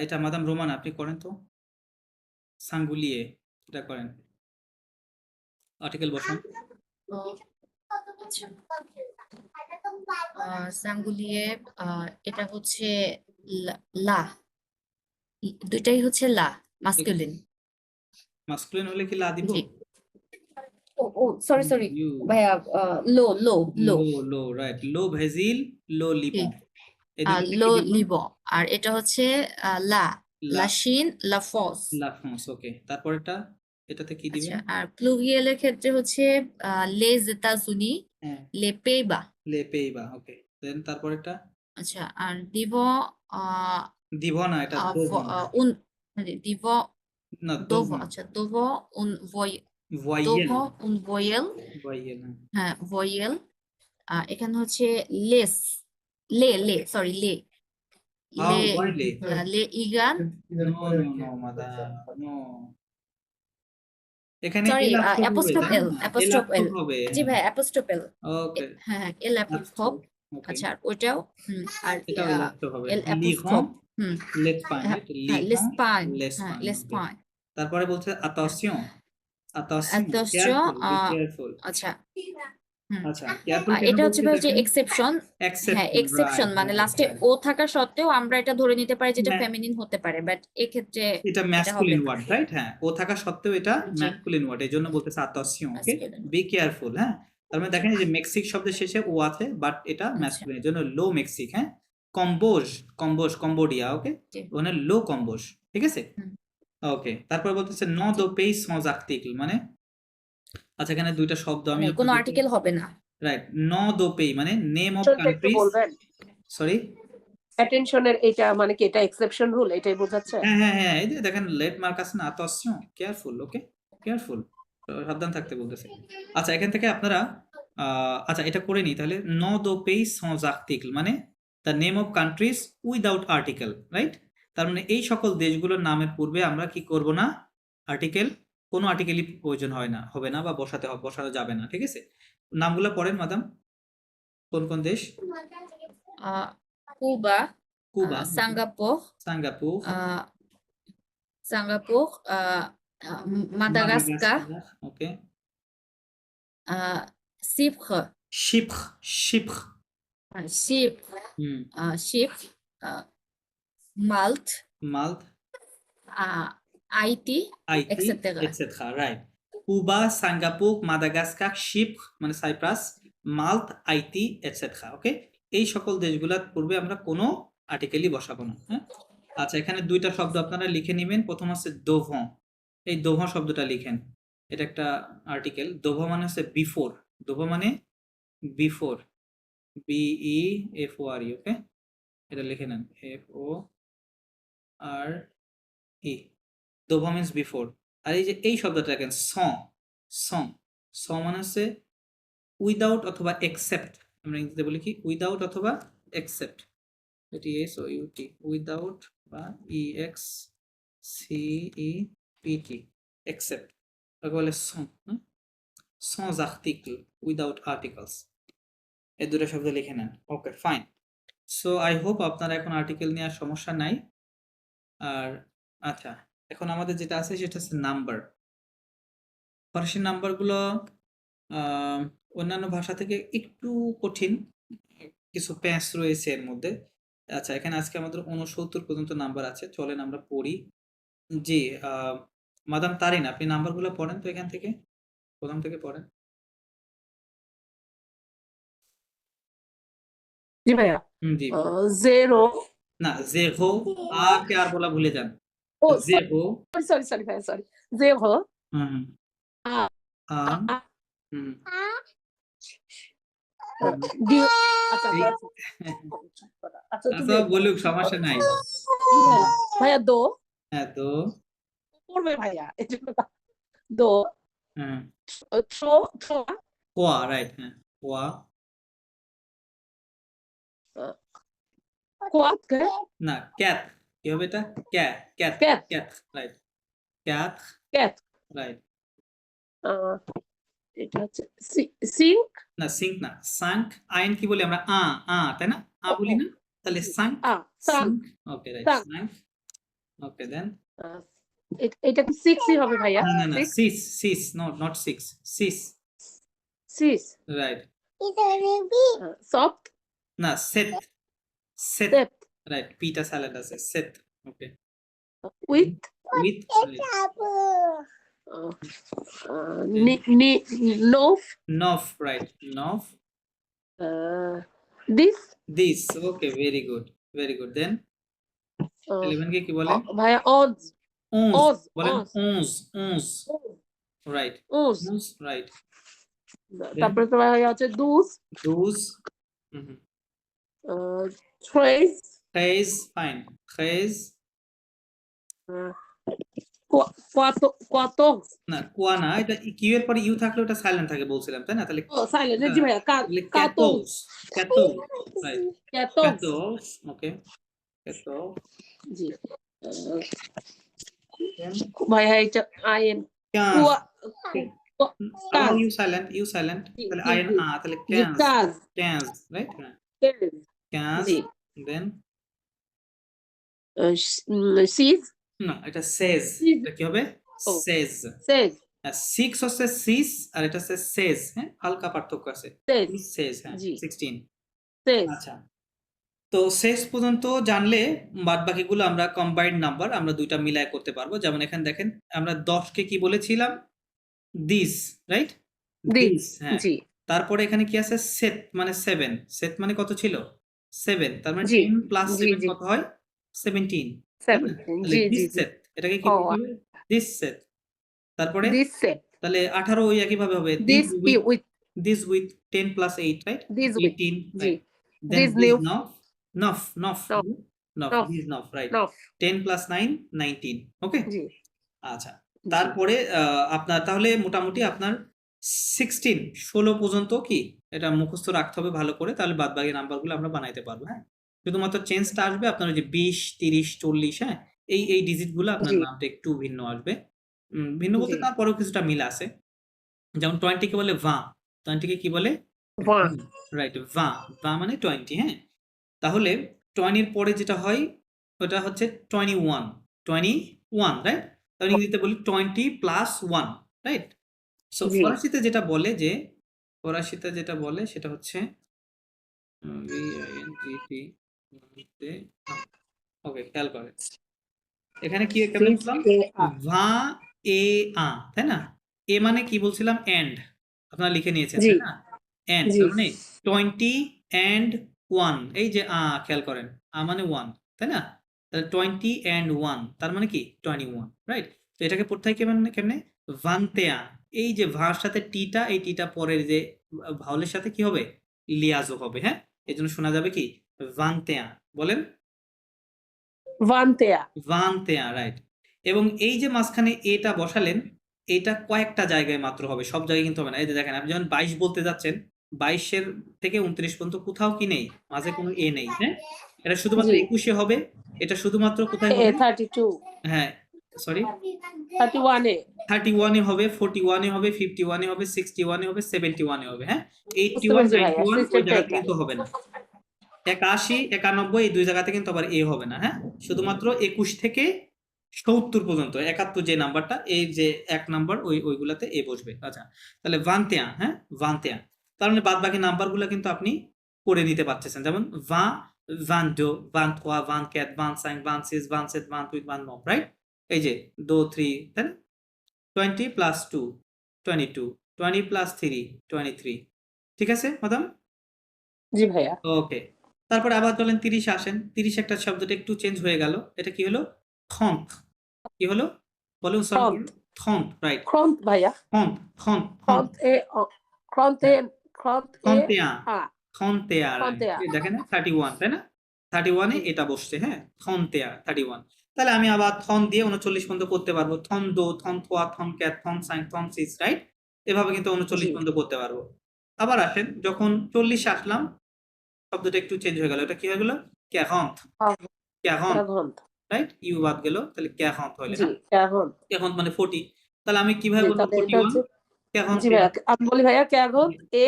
[SPEAKER 1] এটা মাদাম রোমান আপনি করেন তো সাঙ্গুলিয়ে এটা করেন আর্টিকেল বসান।
[SPEAKER 3] সাঙ্গুলিয়ে এটা হচ্ছে লা দুইটাই হচ্ছে লা মাস্কুলিন।
[SPEAKER 1] মাস্কুলিন হলে কি লা দিব?
[SPEAKER 3] জি ও সরি সরি
[SPEAKER 1] ইউ
[SPEAKER 3] ভাইয়া লো লো লো
[SPEAKER 1] লো লো রাইট লো ভেজিল লো লিবন এই দুটোতে কি
[SPEAKER 3] লো
[SPEAKER 1] দিব?
[SPEAKER 3] লিবন আর এটা হচ্ছে লা
[SPEAKER 1] লা
[SPEAKER 3] লাশিন লা ফস।
[SPEAKER 1] লা ফ্রান্স ওকে তারপরেটা এটাতে কি
[SPEAKER 3] আচ্ছা
[SPEAKER 1] দিবেন?
[SPEAKER 3] আর প্লুরিয়েলের ক্ষেত্রে হচ্ছে লেজ এতাজুনি
[SPEAKER 1] হ্যাঁ
[SPEAKER 3] লে পেইবা।
[SPEAKER 1] লে পেইবা ওকে দেন তারপরেটা
[SPEAKER 3] আচ্ছা আর দিব
[SPEAKER 1] দিব না এটা দোভন
[SPEAKER 3] un দিব
[SPEAKER 1] না
[SPEAKER 3] dovo
[SPEAKER 1] দোভন
[SPEAKER 3] আচ্ছা dovo un
[SPEAKER 1] ভয়েল
[SPEAKER 3] dovo un voyel
[SPEAKER 1] ভয়েল
[SPEAKER 3] হ্যাঁ voyel এখানে হচ্ছে লেস লে সরি লে
[SPEAKER 1] হাউ
[SPEAKER 3] লে
[SPEAKER 1] ওয়াই লে
[SPEAKER 3] লে ইগান
[SPEAKER 1] no no no madam no এখানে
[SPEAKER 3] সরি
[SPEAKER 1] এল আপস্ট্রোফ হবে
[SPEAKER 3] অ্যাপোস্ট্রোফ
[SPEAKER 1] তাই
[SPEAKER 3] এল
[SPEAKER 1] না? এল
[SPEAKER 3] অ্যাপোস্ট্রোফ এল
[SPEAKER 1] আপস্ট্রোফ হবে
[SPEAKER 3] জি ভাই অ্যাপোস্ট্রোফ এল
[SPEAKER 1] ওকে
[SPEAKER 3] হ্যাঁ এল অ্যাপোস্ট্রোফ
[SPEAKER 1] ওকে
[SPEAKER 3] আচ্ছা আর ওইটাও আর
[SPEAKER 1] এটাও এল আপস্ট্রোফ হবে
[SPEAKER 3] এল
[SPEAKER 1] লিখন
[SPEAKER 3] অ্যাপোস্ট্রোফ
[SPEAKER 1] লেসপাইন
[SPEAKER 3] হ্যাঁ
[SPEAKER 1] রাইট
[SPEAKER 3] হ্যাঁ
[SPEAKER 1] লিখন
[SPEAKER 3] লেসপাইন হ্যাঁ
[SPEAKER 1] লেসপাইন
[SPEAKER 3] লেসপাইন
[SPEAKER 1] তারপরে বলছে attention attention
[SPEAKER 3] attention
[SPEAKER 1] careful be careful
[SPEAKER 3] আচ্ছা হুম
[SPEAKER 1] আচ্ছা careful কেন
[SPEAKER 3] এটা হচ্ছে
[SPEAKER 1] বলছে
[SPEAKER 3] ভাই যে
[SPEAKER 1] দেখেন
[SPEAKER 3] এক্সেপশন হ্যাঁ
[SPEAKER 1] exception
[SPEAKER 3] এক্সেপশন
[SPEAKER 1] right
[SPEAKER 3] মানে
[SPEAKER 1] right
[SPEAKER 3] লাস্টে
[SPEAKER 1] right
[SPEAKER 3] ও থাকা সত্ত্বেও আমরা এটা ধরে নিতে পারি যেটা
[SPEAKER 1] ম্যা-
[SPEAKER 3] ফেমিনিন হতে পারে বাট এক্ষেত্রে
[SPEAKER 1] এটা
[SPEAKER 3] এটা হবে
[SPEAKER 1] ম্যাসকুলিন
[SPEAKER 3] না
[SPEAKER 1] ওয়ার্ড রাইট হ্যাঁ ও থাকা সত্ত্বেও এটা
[SPEAKER 3] জি
[SPEAKER 1] ম্যাসকুলিন ওয়ার্ড এই জন্য বলতেছে attention okay
[SPEAKER 3] masculine
[SPEAKER 1] be careful হ্যাঁ তার মানে দেখেন এই যে মেক্সিক শব্দের শেষে ও আছে বাট এটা
[SPEAKER 3] আচ্ছা
[SPEAKER 1] ম্যাসকুলিন এর জন্য লো মেক্সিক হ্যাঁ কম্বোজ কম্বোজ কম্বোডিয়া ওকে
[SPEAKER 3] জি
[SPEAKER 1] ওখানে লো কম্বোজ ঠিক আছে
[SPEAKER 3] হুম
[SPEAKER 1] ওকে তারপর বলতেছে ন দো পেইস sans article মানে আচ্ছা এখানে দুইটা শব্দ আমি
[SPEAKER 3] মানে কোনো
[SPEAKER 1] আপনাদেরকে
[SPEAKER 3] আর্টিকেল হবে না
[SPEAKER 1] রাইট ন দো পেই মানে নেম অফ
[SPEAKER 6] Attention টা একটু
[SPEAKER 1] কান্ট্রিজ
[SPEAKER 6] বলবেন
[SPEAKER 1] সরি
[SPEAKER 6] অ্যাটেনশনের এটা মানে কি এটা এক্সেপশন রুল এটাই বোঝাচ্ছে?
[SPEAKER 1] হ্যাঁ হ্যাঁ হ্যাঁ এই যে দেখেন লেট মার্ক আছে না attention কেয়ারফুল ওকে কেয়ারফুল সাবধান থাকতে বলতেছে আচ্ছা এখান থেকে আপনারা আচ্ছা এটা করে নিই তাহলে ন দো পেইস sans article মানে the name of countries without article right তার মানে এই সকল দেশগুলোর নামের পূর্বে আমরা কি করব না আর্টিকেল কোনো আর্টিকেলই প্রয়োজন হয় না হবে না বা বসানো যাবে না ঠিক আছে নামগুলো পড়েন মাদাম কোন কোন দেশ
[SPEAKER 3] Cuba
[SPEAKER 1] Cuba
[SPEAKER 3] Singapore
[SPEAKER 1] Singapore
[SPEAKER 3] Singapore Madagascar
[SPEAKER 1] okay
[SPEAKER 3] সিপ্র
[SPEAKER 1] Chypre Chypre
[SPEAKER 3] সিপ্র
[SPEAKER 1] হুম
[SPEAKER 3] সিপ্র মাল্ট
[SPEAKER 1] Malte
[SPEAKER 3] আইটি
[SPEAKER 1] Haïti
[SPEAKER 3] etc.
[SPEAKER 1] etc right Cuba Singapore Madagascar Chypre মানে সাইপ্রাস মাল্ট হাইতি এটসেট্রা ওকে এই সকল দেশগুলোর পূর্বে আমরা কোনো আর্টিকেলই বসাবো না হ্যাঁ আচ্ছা এখানে দুইটা শব্দ আপনারা লিখে নেবেন প্রথম হচ্ছে দোভন এই দোভন শব্দটা লিখেন এটা একটা আর্টিকেল দোভো মানে হচ্ছে বিফোর দোভো মানে বিফোর বিই এফ ও আর ই ওকে এটা লিখে নেন এফ ও আর ই দোভো মিন্স বিফোর আর এই যে এই শব্দটা দেখেন স মানে হচ্ছে উইদাউট অথবা এক্সেপ্ট আমরা ইংরেজিতে বলি কি উইদাউট অথবা এক্সেপ্ট এটি এস ও ইউটি উইদাউট বা E X C E P T except তাকে বলে sans article উইদাউট আর্টিকেলস এই দুটো শব্দ লিখে নেন okay fine so I hope আপনারা এখন আর্টিকেল নেওয়ার সমস্যা নাই আর আচ্ছা এখন আমাদের যেটা আছে সেটা হচ্ছে নাম্বার ফার্সি নাম্বারগুলো অন্যান্য ভাষা থেকে একটু কঠিন কিছু প্যাঁচ রয়েছে এর মধ্যে আচ্ছা এখানে আজকে আমাদের 69 পর্যন্ত নাম্বার আছে চলেন আমরা পড়ি জি মাদাম তারিন আপনি নাম্বারগুলো পড়েন তো এখান থেকে প্রথম থেকে পড়েন
[SPEAKER 6] জি ভাইয়া
[SPEAKER 1] জি
[SPEAKER 6] 0
[SPEAKER 1] না জেরো আ কে আর বলা ভুলে যান
[SPEAKER 6] ও
[SPEAKER 1] জেরো
[SPEAKER 6] সরি ভাইয়া সরি 0
[SPEAKER 1] হুম
[SPEAKER 6] আ
[SPEAKER 1] আ হুম
[SPEAKER 6] আচ্ছা
[SPEAKER 1] আচ্ছা বলুক সমস্যা নাই
[SPEAKER 6] ভাইয়া দো
[SPEAKER 1] হ্যাঁ তো
[SPEAKER 6] পড়বে ভাইয়া দো
[SPEAKER 1] হ্যাঁ
[SPEAKER 6] থ্রো
[SPEAKER 1] কোয়া রাইট হ্যাঁ কোয়া
[SPEAKER 6] Quatre,
[SPEAKER 1] না ক্যাথ কি হবে এটা cath cath
[SPEAKER 6] Quatre.
[SPEAKER 1] Cath right cath
[SPEAKER 6] quatre.
[SPEAKER 1] Right
[SPEAKER 6] এটা হচ্ছে cinq,
[SPEAKER 1] না সিঙ্ক না সাঙ্ক আইন কি বলি আমরা তাই না বলি না তাহলে সাঙ্ক
[SPEAKER 6] cinq.
[SPEAKER 1] Okay right
[SPEAKER 6] Cinq.
[SPEAKER 1] সাঙ্ক ওকে দেন
[SPEAKER 6] এটা কি সিক্সই হবে ভাইয়া?
[SPEAKER 1] না
[SPEAKER 6] Six.
[SPEAKER 1] সিস নট সিক্স সিস
[SPEAKER 6] Six.
[SPEAKER 1] Right
[SPEAKER 6] Soft.
[SPEAKER 1] না সেট সেট
[SPEAKER 6] Sept.
[SPEAKER 1] রাইট পিটা সালাড আছে সেট ওকে
[SPEAKER 6] With.
[SPEAKER 1] উইথ
[SPEAKER 6] Nov.
[SPEAKER 1] নফ রাইট নফ
[SPEAKER 6] This.
[SPEAKER 1] দিস ওকে ভেরি গুড দেন 11 কে কি বলে
[SPEAKER 6] ভাইয়া onze.
[SPEAKER 1] onze
[SPEAKER 6] Onze,
[SPEAKER 1] বলেন
[SPEAKER 6] onze.
[SPEAKER 1] 11 right
[SPEAKER 6] Onze.
[SPEAKER 1] 11 রাইট
[SPEAKER 6] তারপরে তো ভাইয়া আছে douze.
[SPEAKER 1] 12
[SPEAKER 6] Treize.
[SPEAKER 1] 13 fine 13
[SPEAKER 6] Quatorze.
[SPEAKER 1] না কোয়া না এটা কিউ এর পরে ইউ থাকলে ওটা সাইলেন্ট থাকে বলছিলাম তাই না তাহলে
[SPEAKER 6] Silent. জি ভাইয়া
[SPEAKER 1] quatorze রাইট
[SPEAKER 6] 14.
[SPEAKER 1] 14 ওকে 14
[SPEAKER 6] জি ভাইয়া এটা আইএন
[SPEAKER 1] 15 ইউ সাইলেন্ট
[SPEAKER 6] জি,
[SPEAKER 1] তাহলে
[SPEAKER 6] জি,
[SPEAKER 1] আইন
[SPEAKER 6] জি।
[SPEAKER 1] তাহলে
[SPEAKER 6] জি
[SPEAKER 1] 15
[SPEAKER 6] কাজ
[SPEAKER 1] 15 রাইট 15
[SPEAKER 6] জি
[SPEAKER 1] দেন
[SPEAKER 6] সিজ
[SPEAKER 1] না এটা সেজ
[SPEAKER 6] Says.
[SPEAKER 1] এটা কি হবে
[SPEAKER 6] ও।
[SPEAKER 1] সেজ
[SPEAKER 6] সেজ
[SPEAKER 1] 6 হচ্ছে সিস আর এটা হচ্ছে সেজ হ্যাঁ হালকা পার্থক্য আছে
[SPEAKER 6] সেজ
[SPEAKER 1] সেজ হ্যাঁ
[SPEAKER 6] জি।
[SPEAKER 1] 16
[SPEAKER 6] সেজ
[SPEAKER 1] আচ্ছা তো শেষ পর্যন্ত জানলে বাদ বাকিগুলো আমরা কম্বাইন্ড নাম্বার আমরা দুইটা মিলায় করতে পারবো যেমন এখানে দেখেন আমরা 10 কে কি বলেছিলাম দিস রাইট
[SPEAKER 6] দিস
[SPEAKER 1] হ্যাঁ
[SPEAKER 6] জি
[SPEAKER 1] তারপরে এখানে কি আছে সেট মানে 7 সেট মানে কত ছিল 7 তার মানে
[SPEAKER 6] জি,
[SPEAKER 1] 10 প্লাস
[SPEAKER 6] জি,
[SPEAKER 1] 7
[SPEAKER 6] জি।
[SPEAKER 1] কত হয় 17
[SPEAKER 6] 17
[SPEAKER 1] তাহলে
[SPEAKER 6] জি জি
[SPEAKER 1] দিস
[SPEAKER 6] জি
[SPEAKER 1] সেট এটাকে কি
[SPEAKER 6] ও,
[SPEAKER 1] বলতে হবে দিস সেট তারপরে
[SPEAKER 6] দিস সেট
[SPEAKER 1] তাহলে 18 ওই একই ভাবে হবে
[SPEAKER 6] this with
[SPEAKER 1] this with 10 plus 8 right
[SPEAKER 6] This with,
[SPEAKER 1] 18
[SPEAKER 6] G
[SPEAKER 1] right then
[SPEAKER 6] This
[SPEAKER 1] this
[SPEAKER 6] new.
[SPEAKER 1] nof
[SPEAKER 6] Nof.
[SPEAKER 1] nof
[SPEAKER 6] Nof.
[SPEAKER 1] this nof right
[SPEAKER 6] নফ
[SPEAKER 1] 10 plus 9 19 okay
[SPEAKER 6] জি
[SPEAKER 1] আচ্ছা তারপরে আপনার তাহলে মোটামুটি আপনার 16 পর্যন্ত কি এটা মুখস্থ রাখতে হবে ভালো করে তাহলে বাদবাকি নাম্বারগুলো আমরা বানাইতে পারবো হ্যাঁ শুধুমাত্র চেঞ্জটা আসবে আপনার ওই যে 20 30 40 হ্যাঁ এই ডিজিটগুলো আপনার
[SPEAKER 6] জি।
[SPEAKER 1] নামটা একটু ভিন্ন আসবে ভিন্ন বলতে
[SPEAKER 6] জি।
[SPEAKER 1] তারপরেও কিছুটা মিল আছে যেমন 20 কে বলে ভা 20 কে কি বলে
[SPEAKER 6] ওয়ান
[SPEAKER 1] রাইট ভা মানে 20 হ্যাঁ তাহলে 20 এর পরে যেটা হয় ওটা হচ্ছে 21 রাইট তাহলে ইংরেজিতে বলি 20 প্লাস 1 রাইট সো
[SPEAKER 6] জি।
[SPEAKER 1] ফরাসিতে যেটা বলে সেটা হচ্ছে ওকে খেয়াল করে এখানে কি কেমন বললাম ভা এ আ তাই না এ মানে কি বলছিলাম এন্ড আপনারা লিখে নিয়েছেন
[SPEAKER 6] জি।
[SPEAKER 1] তাই না এন্ড
[SPEAKER 6] জি।
[SPEAKER 1] তার মানে 20 and 1 এই যে খেয়াল করেন মানে 1 তাই না তাহলে 20 and 1 তার মানে কি 21 রাইট তো এটাকে পড়তে হয় কেমনে ভান্তেয়া এই যে ভার সাথে টিটা এই টিটা পরের যে ভাওলের সাথে কি হবে লিয়াজো হবে হ্যাঁ এজন্য শোনা যাবে কি ভান্তেয়া বলেন ভান্তেয়া রাইট এবং এই যে মাঝখানে এটা বসালেন এটা কয়েকটা জায়গায় মাত্র হবে সব জায়গায় কিন্তু হবে না এই যে দেখেন আপনি যখন 22 বলতে যাচ্ছেন 22 থেকে 29 পর্যন্ত কোথাও কি নেই মাঝে কোনো এ নেই হ্যাঁ এটা শুধুমাত্র
[SPEAKER 6] জি।
[SPEAKER 1] 21 এ হবে এটা শুধুমাত্র কোথায় হবে
[SPEAKER 6] 32
[SPEAKER 1] হ্যাঁ সরি
[SPEAKER 6] 31 এ
[SPEAKER 1] 31 এ হবে 41 এ হবে 51 এ হবে 61 এ হবে 71 এ হবে হ্যাঁ 81
[SPEAKER 6] পেরেছি ভাইয়া,
[SPEAKER 1] 91 ওই
[SPEAKER 6] system
[SPEAKER 1] জায়গাতে
[SPEAKER 6] টা
[SPEAKER 1] কিন্তু হবে না 81 91 এই দুই জায়গাতে কিন্তু আবার এ হবে না হ্যাঁ শুধুমাত্র 21 থেকে 70 পর্যন্ত 71 যে নাম্বারটা এই যে এক নাম্বার ওইগুলাতে এ বসবে আচ্ছা তাহলে ভান্তেয়া হ্যাঁ ভান্তেয়া তার মানে বাদ বাকি নাম্বারগুলো কিন্তু আপনি করে নিতে পারতেছেন যেমন 22 23 24 25 26 27 28 29 রাইট এই যে 2 3 তাই না 20 প্লাস 2 22 20 প্লাস 3 23 ঠিক আছে ম্যাডাম
[SPEAKER 6] জি ভাইয়া
[SPEAKER 1] ওকে তারপরে আবার চলেন 30 আসেন 30 একটা শব্দটা একটু চেঞ্জ হয়ে গেল এটা কি হলো থন্ট কি হলো বলে
[SPEAKER 6] Trente.
[SPEAKER 1] থন্ট রাইট
[SPEAKER 6] ক্রন্ট ভাইয়া
[SPEAKER 1] থন্ট
[SPEAKER 6] ক্রন্ট এ
[SPEAKER 1] থন্তেয়া
[SPEAKER 6] আ
[SPEAKER 1] থন্তেয়া
[SPEAKER 6] থন্তেয়া।
[SPEAKER 1] দেখেন 31 তাই না 31 এ এটা বসছে হ্যাঁ থন্তেয়া 31 তাহলে আমি আবার থন দিয়ে 39 পর্যন্ত করতে পারবো থন দো থন থোয়া থন ক্যাট থন সাইন থন সিস রাইট এভাবে কিন্তু 39
[SPEAKER 6] জি।
[SPEAKER 1] পর্যন্ত করতে পারবো আবার আসেন যখন 40 আসলাম শব্দটা একটু চেঞ্জ হয়ে গেল, এটা কি হয়ে গেল? 40 40
[SPEAKER 6] 40
[SPEAKER 1] রাইট, ইউ বাদ গেল, তাহলে 40 হইলে
[SPEAKER 6] জি
[SPEAKER 1] না,
[SPEAKER 6] 40
[SPEAKER 1] 40 মানে 40, তাহলে আমি কিভাবে
[SPEAKER 6] জি
[SPEAKER 1] বলবো
[SPEAKER 6] তাহলে এটা
[SPEAKER 1] 41?
[SPEAKER 6] হচ্ছে জি
[SPEAKER 1] 41
[SPEAKER 6] ভাইয়া আমি বলি ভাইয়া 40 এ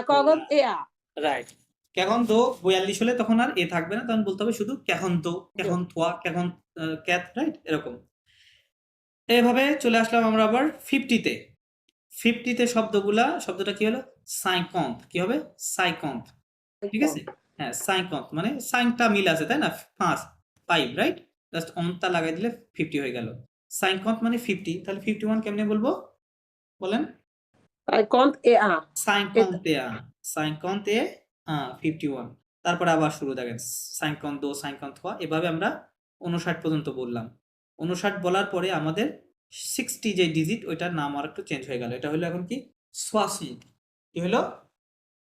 [SPEAKER 6] 40 এ আ
[SPEAKER 1] রাইট। এখন তো 42 হলে তখন আর এ থাকবে না, তখন বলতে হবে শুধু কেখন তো, কেখন তোয়া, কেখন ক্যাথ, রাইট, এরকম। এভাবে চলে আসলাম আমরা আবার 50-তে। 50-তে শব্দটা কি হলো? 50, কি হবে? 50, ঠিক আছে? হ্যাঁ 50 মানে 5টা মিল আছে তাই না? 5 রাইট, জাস্ট অনটা লাগাই দিলে 50 হয়ে গেল। 50 মানে 50, তাহলে 51 কেমনে বলবো বলেন?
[SPEAKER 6] 50 এ আ
[SPEAKER 1] 50 51, তারপরে আবার শুরু দেখেন 52 53, এভাবে আমরা 59 পর্যন্ত বললাম। 59 বলার পরে আমাদের 60 যে ডিজিট ওইটার নাম আর একটু চেঞ্জ হয়ে গেল, এটা হলো এখন কি? 60, কি হলো?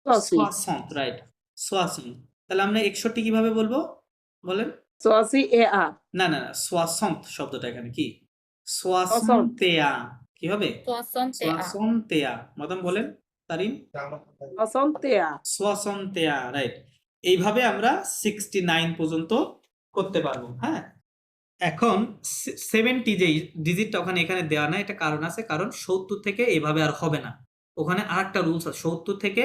[SPEAKER 1] 60 রাইট, 60। তাহলে আমরা 61 কিভাবে বলবো বলেন?
[SPEAKER 6] 80 এ আ
[SPEAKER 1] না না না, 60 শব্দটা এখানে কি?
[SPEAKER 6] 60
[SPEAKER 1] 60 কি হবে?
[SPEAKER 3] 60
[SPEAKER 1] 60 মতন বলেন তারিন।
[SPEAKER 6] 60 এ আ
[SPEAKER 1] 60 রাইট। এইভাবে আমরা 69 পর্যন্ত করতে পারবো। হ্যাঁ, এখন 70 যেই ডিজিটটা ওখানে এখানে দেওয়া নাই, এটা কারণ আছে, কারণ 70 থেকে এভাবে আর হবে না, ওখানে আরেকটা রুলস আছে। 70 থেকে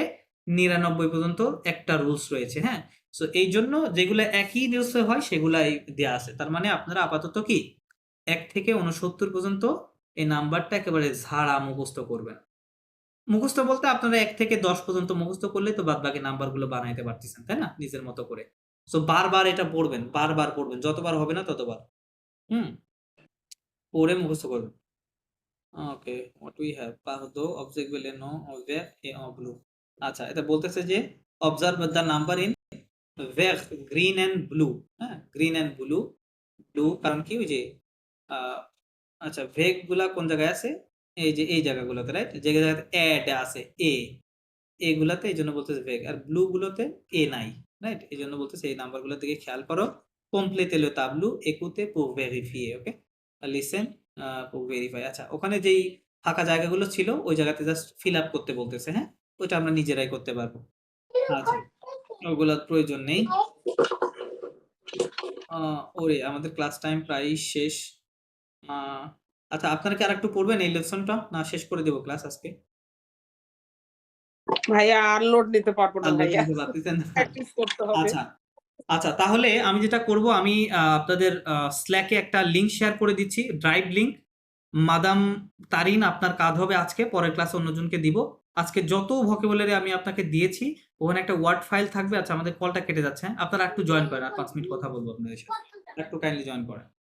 [SPEAKER 1] 99 পর্যন্ত একটা রুলস রয়েছে। হ্যাঁ, সো এই জন্য যেগুলো একই রুলসে হয় সেগুলাই দেওয়া আছে। তার মানে আপনারা আপাতত কি 1 থেকে 69 পর্যন্ত এই নাম্বারটা একেবারে ঝাড়া মুখস্থ করবেন। মুখস্থ বলতে আপনারা 1 থেকে 10 পর্যন্ত মুখস্থ করলে তো বাদ বাকি নাম্বারগুলো বানাইতে পারতেছেন তাই না, নিজের মতো করে। সো বারবার এটা পড়বেন, বারবার পড়বেন, যতবার হবে না ততবার পড়ে মুখস্থ করবেন। ওকে, হোয়াট উই হ্যাভ পাহদো object a no wave a blue. আচ্ছা, এটা বলতেছে যে observe the number in wave green and blue. হ্যাঁ, গ্রিন এন্ড ব্লু, ব্লু কারণ কি ওই যে আচ্ছা ভেগ গুলা কোন জায়গায় আছে? এই যে এই জায়গাগুলোতে, রাইট, যে জায়গাতে এড আছে এগুলাতে, এই জন্য বলতেছে ভেগ, আর ব্লু গুলোতে এ নাই, রাইট, এই জন্য বলতেছে এই নাম্বারগুলোর দিকে খেয়াল করো। কমপ্লেতে লো তাবলু একুতে পো ভেরিফিয়ে। ওকে, লিসেন পো ভেরিফাই। আচ্ছা, ওখানে যেই ফাঁকা জায়গাগুলো ছিল ওই জায়গাতে জাস্ট ফিল আপ করতে বলতেছে। হ্যাঁ, ওইটা আমরা নিজেরাই করতে পারবো। আচ্ছা, ওগুলোর প্রয়োজন নেই। ওরে আমাদের ক্লাস টাইম প্রায় শেষ। আচ্ছা, আপনারা কি আরেকটু পড়বেন এই লেসনটা, না শেষ করে দেবো ক্লাস আজকে?
[SPEAKER 6] ভাইয়া আর লোড নিতে পারবো না
[SPEAKER 1] আর
[SPEAKER 6] ভাইয়া
[SPEAKER 1] লিখতে পারতেছেন না?
[SPEAKER 6] প্র্যাকটিস করতে হবে
[SPEAKER 1] আচ্ছা আচ্ছা, তাহলে আমি যেটা করব, আমি আপনাদের স্ল্যাকে একটা লিংক শেয়ার করে দিচ্ছি, ড্রাইভ লিংক। মাদাম তারিন আপনার কাজ হবে আজকে, পরের ক্লাসে অন্যজনকে দিব। আজকে যত ভোকাবুলারি আমি আপনাকে দিয়েছি ওখানে একটা ওয়ার্ড ফাইল থাকবে। আচ্ছা, আমাদের কলটা কেটে যাচ্ছে, হ্যাঁ? আপনারা একটু জয়েন করেন, আর 5 মিনিট কথা বলবো আপনাদের সাথে, একটু কাইন্ডলি জয়েন করেন।